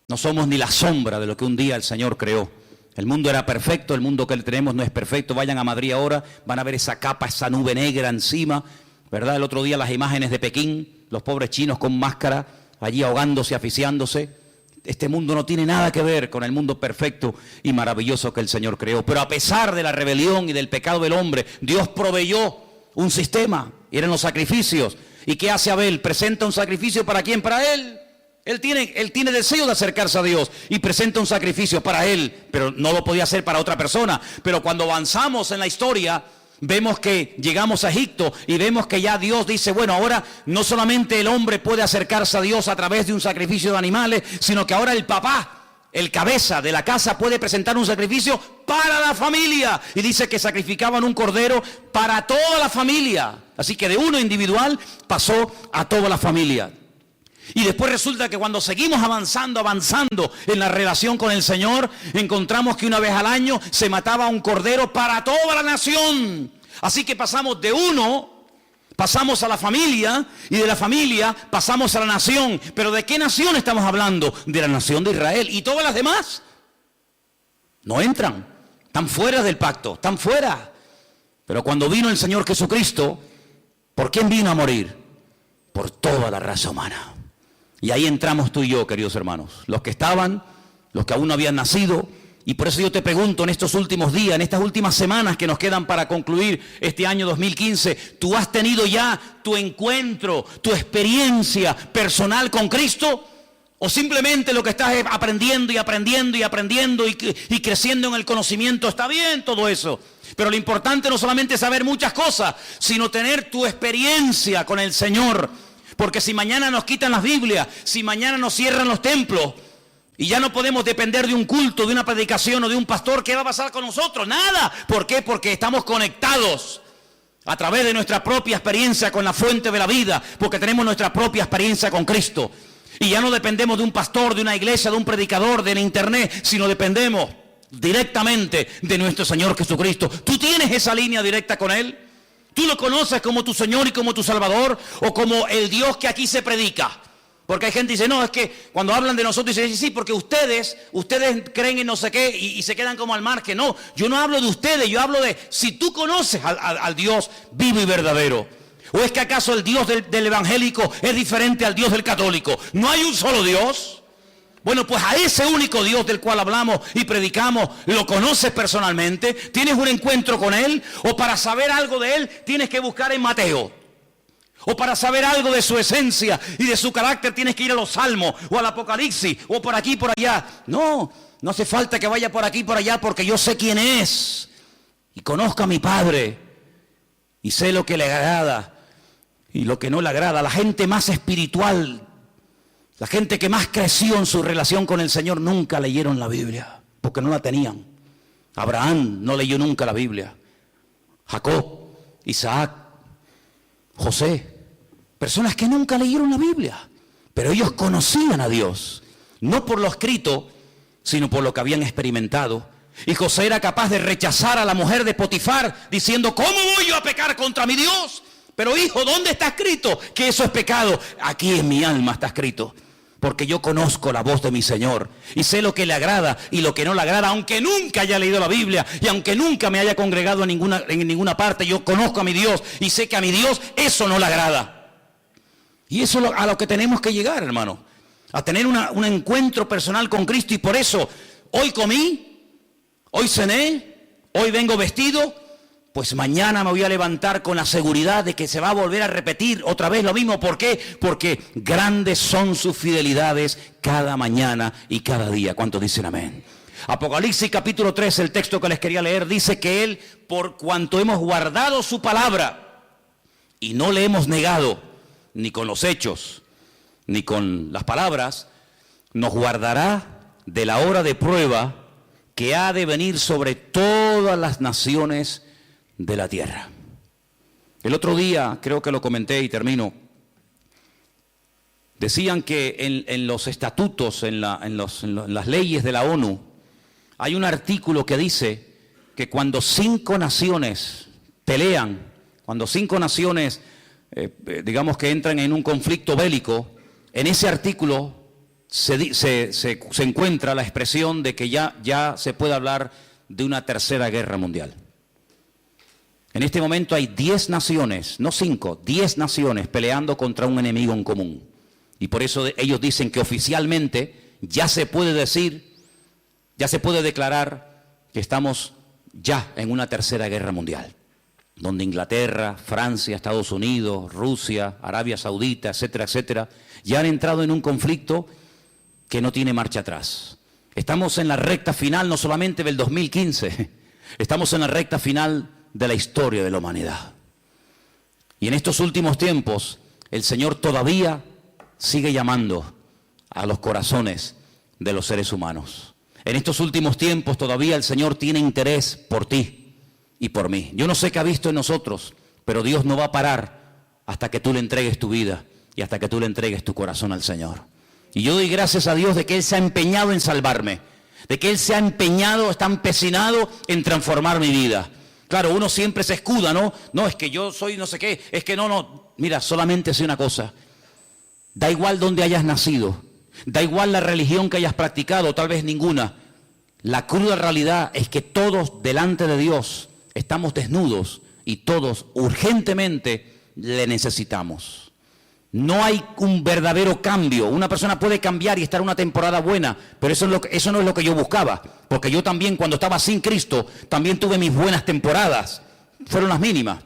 No somos ni la sombra de lo que un día el Señor creó. El mundo era perfecto, el mundo que tenemos no es perfecto. Vayan a Madrid ahora, van a ver esa capa, esa nube negra encima, ¿verdad? El otro día las imágenes de Pekín, los pobres chinos con máscara, allí ahogándose, asfixiándose. Este mundo no tiene nada que ver con el mundo perfecto y maravilloso que el Señor creó. Pero a pesar de la rebelión y del pecado del hombre, Dios proveyó un sistema, eran los sacrificios. ¿Y qué hace Abel? Presenta un sacrificio ¿para quién? Para él. Él tiene deseo de acercarse a Dios y presenta un sacrificio para él, pero no lo podía hacer para otra persona. Pero cuando avanzamos en la historia, vemos que llegamos a Egipto y vemos que ya Dios dice, bueno, ahora no solamente el hombre puede acercarse a Dios a través de un sacrificio de animales, sino que ahora el papá, el cabeza de la casa, puede presentar un sacrificio para la familia. Y dice que sacrificaban un cordero para toda la familia. Así que de uno individual pasó a toda la familia. Y después resulta que cuando seguimos avanzando en la relación con el Señor, encontramos que una vez al año se mataba un cordero para toda la nación. Así que pasamos de uno, pasamos a la familia, y de la familia pasamos a la nación. ¿Pero de qué nación estamos hablando? De la nación de Israel. ¿Y todas las demás? No entran, están fuera del pacto, están fuera. Pero cuando vino el Señor Jesucristo, ¿por quién vino a morir? Por toda la raza humana. Y ahí entramos tú y yo, queridos hermanos, los que estaban, los que aún no habían nacido. Y por eso yo te pregunto en estos últimos días, en estas últimas semanas que nos quedan para concluir este año 2015, ¿tú has tenido ya tu encuentro, tu experiencia personal con Cristo? ¿O simplemente lo que estás es aprendiendo y creciendo en el conocimiento? Está bien todo eso, pero lo importante no solamente es saber muchas cosas, sino tener tu experiencia con el Señor. Porque si mañana nos quitan las Biblias, si mañana nos cierran los templos y ya no podemos depender de un culto, de una predicación o de un pastor, ¿qué va a pasar con nosotros? Nada. ¿Por qué? Porque estamos conectados a través de nuestra propia experiencia con la fuente de la vida, porque tenemos nuestra propia experiencia con Cristo. Y ya no dependemos de un pastor, de una iglesia, de un predicador, del internet, sino dependemos directamente de nuestro Señor Jesucristo. ¿Tú tienes esa línea directa con Él? ¿Tú lo conoces como tu Señor y como tu Salvador? ¿O como el Dios que aquí se predica? Porque hay gente que dice, no, es que cuando hablan de nosotros dicen, sí, porque ustedes creen en no sé qué y se quedan como al margen. No, yo no hablo de ustedes, yo hablo de si tú conoces al Dios vivo y verdadero. ¿O es que acaso el Dios del evangélico es diferente al Dios del católico? ¿No hay un solo Dios? Bueno, pues a ese único Dios del cual hablamos y predicamos, ¿lo conoces personalmente? ¿Tienes un encuentro con Él? ¿O para saber algo de Él tienes que buscar en Mateo? ¿O para saber algo de su esencia y de su carácter tienes que ir a los Salmos o al Apocalipsis o por aquí y por allá? No, no hace falta que vaya por aquí y por allá porque yo sé quién es y conozco a mi Padre y sé lo que le agrada y lo que no le agrada. La gente más espiritual, la gente que más creció en su relación con el Señor, nunca leyeron la Biblia, porque no la tenían. Abraham no leyó nunca la Biblia. Jacob, Isaac, José, personas que nunca leyeron la Biblia, pero ellos conocían a Dios, no por lo escrito, sino por lo que habían experimentado. Y José era capaz de rechazar a la mujer de Potifar diciendo, ¿cómo voy yo a pecar contra mi Dios? Pero hijo, ¿dónde está escrito que eso es pecado? Aquí en mi alma está escrito. Porque yo conozco la voz de mi Señor y sé lo que le agrada y lo que no le agrada, aunque nunca haya leído la Biblia y aunque nunca me haya congregado en ninguna parte, yo conozco a mi Dios y sé que a mi Dios eso no le agrada. Y eso es a lo que tenemos que llegar, hermano, a tener un encuentro personal con Cristo. Y por eso, hoy comí, hoy cené, hoy vengo vestido, pues mañana me voy a levantar con la seguridad de que se va a volver a repetir otra vez lo mismo. ¿Por qué? Porque grandes son sus fidelidades cada mañana y cada día. ¿Cuántos dicen amén? Apocalipsis capítulo 3, el texto que les quería leer, dice que Él, por cuanto hemos guardado su palabra y no le hemos negado, ni con los hechos, ni con las palabras, nos guardará de la hora de prueba que ha de venir sobre todas las naciones de la tierra. El otro día, creo que lo comenté y termino, decían que en los estatutos, en las leyes de la ONU, hay un artículo que dice que cuando 5 naciones pelean, cuando 5 naciones, digamos que entran en un conflicto bélico, en ese artículo se encuentra la expresión de que ya se puede hablar de una tercera guerra mundial. En este momento hay 10 naciones, no 5, 10 naciones peleando contra un enemigo en común. Y por eso ellos dicen que oficialmente ya se puede decir, ya se puede declarar que estamos ya en una tercera guerra mundial, donde Inglaterra, Francia, Estados Unidos, Rusia, Arabia Saudita, etcétera, etcétera, ya han entrado en un conflicto que no tiene marcha atrás. Estamos en la recta final no solamente del 2015, estamos en la recta final de la historia de la humanidad. Y en estos últimos tiempos, el Señor todavía sigue llamando a los corazones de los seres humanos. En estos últimos tiempos todavía el Señor tiene interés por ti y por mí. Yo no sé qué ha visto en nosotros, pero Dios no va a parar hasta que tú le entregues tu vida y hasta que tú le entregues tu corazón al Señor. Y yo doy gracias a Dios de que Él se ha empeñado en salvarme, de que Él se ha empeñado, está empecinado en transformar mi vida. Claro, uno siempre se escuda, ¿no? No, es que yo soy no sé qué, es que no. Mira, solamente sé una cosa. Da igual dónde hayas nacido, da igual la religión que hayas practicado, tal vez ninguna. La cruda realidad es que todos delante de Dios estamos desnudos y todos urgentemente le necesitamos. No hay un verdadero cambio. Una persona puede cambiar y estar una temporada buena, pero eso no es lo que yo buscaba. Porque yo también, cuando estaba sin Cristo, también tuve mis buenas temporadas. Fueron las mínimas.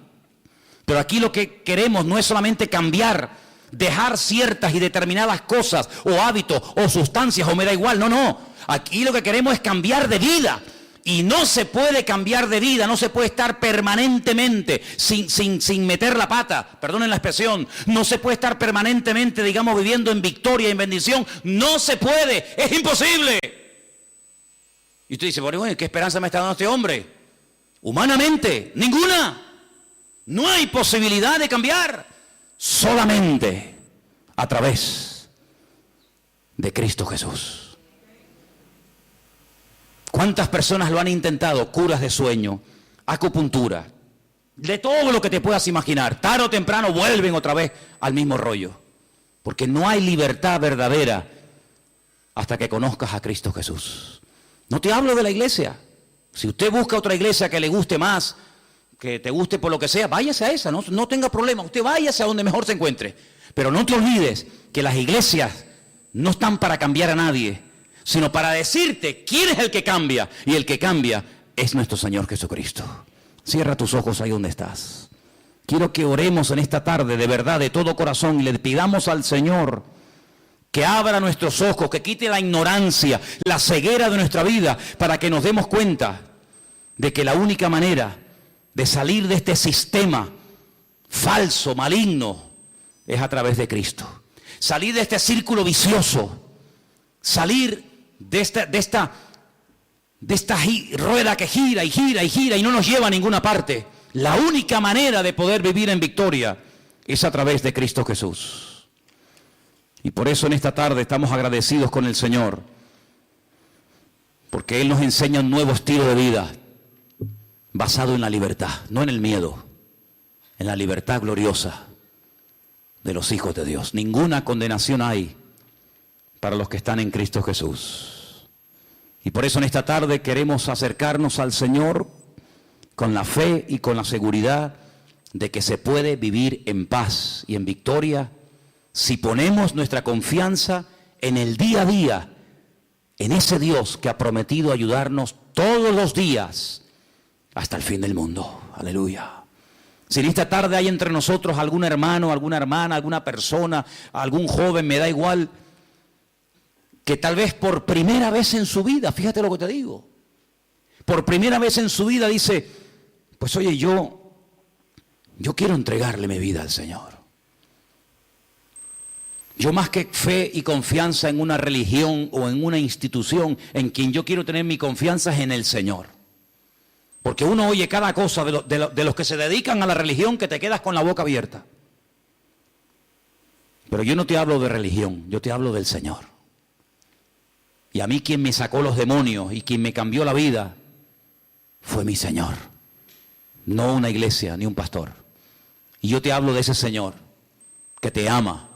Pero aquí lo que queremos no es solamente cambiar, dejar ciertas y determinadas cosas, o hábitos, o sustancias, o me da igual. No. Aquí lo que queremos es cambiar de vida. Y no se puede cambiar de vida, no se puede estar permanentemente sin meter la pata, perdonen la expresión, no se puede estar permanentemente, digamos, viviendo en victoria, en bendición, no se puede, es imposible. Y usted dice, bueno, ¿qué esperanza me está dando este hombre? Humanamente, ninguna, no hay posibilidad de cambiar, solamente a través de Cristo Jesús. ¿Cuántas personas lo han intentado? Curas de sueño, acupuntura, de todo lo que te puedas imaginar. Tarde o temprano vuelven otra vez al mismo rollo. Porque no hay libertad verdadera hasta que conozcas a Cristo Jesús. No te hablo de la iglesia. Si usted busca otra iglesia que le guste más, que te guste por lo que sea, váyase a esa, no tenga problema. Usted váyase a donde mejor se encuentre. Pero no te olvides que las iglesias no están para cambiar a nadie, sino para decirte quién es el que cambia. Y el que cambia es nuestro Señor Jesucristo. Cierra tus ojos ahí donde estás. Quiero que oremos en esta tarde de verdad, de todo corazón, y le pidamos al Señor que abra nuestros ojos, que quite la ignorancia, la ceguera de nuestra vida, para que nos demos cuenta de que la única manera de salir de este sistema falso, maligno, es a través de Cristo. Salir de este círculo vicioso, salir de esta rueda que gira y gira y gira y no nos lleva a ninguna parte. La única manera de poder vivir en victoria es a través de Cristo Jesús. Y por eso en esta tarde estamos agradecidos con el Señor Porque Él nos enseña un nuevo estilo de vida basado en la libertad, no en el miedo, en la libertad gloriosa de los hijos de Dios. Ninguna condenación hay para los que están en Cristo Jesús. Y por eso en esta tarde queremos acercarnos al Señor con la fe y con la seguridad de que se puede vivir en paz y en victoria si ponemos nuestra confianza en el día a día, en ese Dios que ha prometido ayudarnos todos los días hasta el fin del mundo. Aleluya. Si en esta tarde hay entre nosotros algún hermano, alguna hermana, alguna persona, algún joven, me da igual, que tal vez por primera vez en su vida, fíjate lo que te digo, por primera vez en su vida dice, pues oye, yo quiero entregarle mi vida al Señor. Yo más que fe y confianza en una religión o en una institución, en quien yo quiero tener mi confianza es en el Señor. Porque uno oye cada cosa de los que se dedican a la religión que te quedas con la boca abierta. Pero yo no te hablo de religión, yo te hablo del Señor. Y a mí quien me sacó los demonios y quien me cambió la vida fue mi Señor. No una iglesia ni un pastor. Y yo te hablo de ese Señor que te ama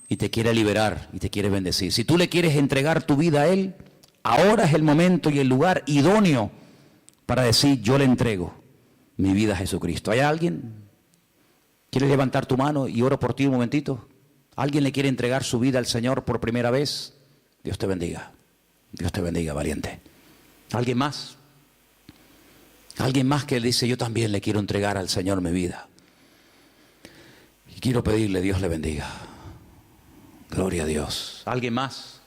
y te quiere liberar y te quiere bendecir. Si tú le quieres entregar tu vida a Él, ahora es el momento y el lugar idóneo para decir, yo le entrego mi vida a Jesucristo. ¿Hay alguien? ¿Quieres levantar tu mano y oro por ti un momentito? ¿Alguien le quiere entregar su vida al Señor por primera vez? Dios te bendiga. Dios te bendiga, valiente. ¿Alguien más? Alguien más que dice, yo también le quiero entregar al Señor mi vida. Y quiero pedirle, Dios le bendiga. Gloria a Dios. ¿Alguien más?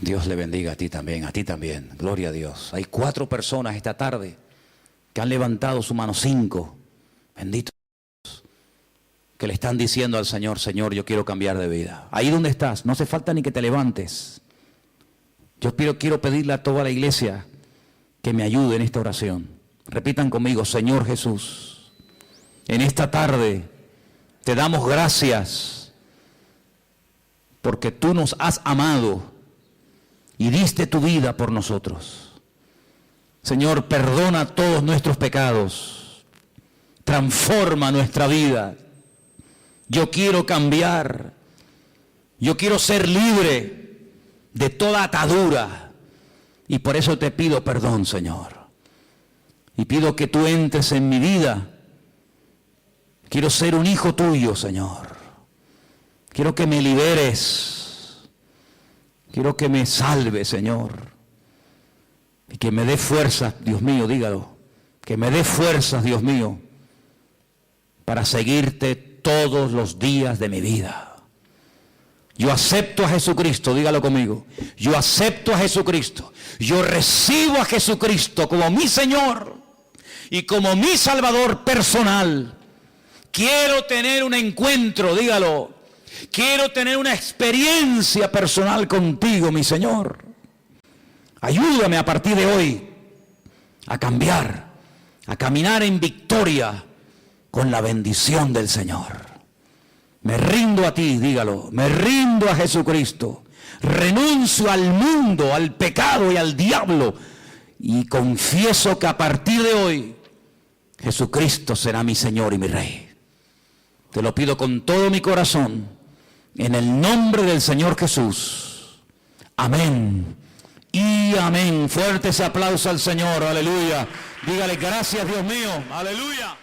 Dios le bendiga a ti también. Gloria a Dios. Hay 4 personas esta tarde que han levantado su mano, 5. Bendito Dios. Que le están diciendo al Señor, Señor, yo quiero cambiar de vida. Ahí donde estás, no hace falta ni que te levantes. Yo quiero pedirle a toda la iglesia que me ayude en esta oración. Repitan conmigo, Señor Jesús, en esta tarde te damos gracias porque tú nos has amado y diste tu vida por nosotros. Señor, perdona todos nuestros pecados, transforma nuestra vida. Yo quiero cambiar, yo quiero ser libre de toda atadura y por eso te pido perdón, Señor. Y pido que tú entres en mi vida. Quiero ser un hijo tuyo, Señor. Quiero que me liberes. Quiero que me salves, Señor. Y que me dé fuerzas, Dios mío, dígalo. Que me dé fuerzas, Dios mío, para seguirte todos los días de mi vida. Yo acepto a Jesucristo, dígalo conmigo. Yo acepto a Jesucristo. Yo recibo a Jesucristo como mi Señor y como mi Salvador personal. Quiero tener un encuentro, dígalo. Quiero tener una experiencia personal contigo, mi Señor. Ayúdame a partir de hoy a cambiar, a caminar en victoria con la bendición del Señor. Me rindo a ti, dígalo, me rindo a Jesucristo. Renuncio al mundo, al pecado y al diablo. Y confieso que a partir de hoy, Jesucristo será mi Señor y mi Rey. Te lo pido con todo mi corazón, en el nombre del Señor Jesús. Amén y amén. Fuerte ese aplauso al Señor, aleluya. Dígale gracias, Dios mío, aleluya.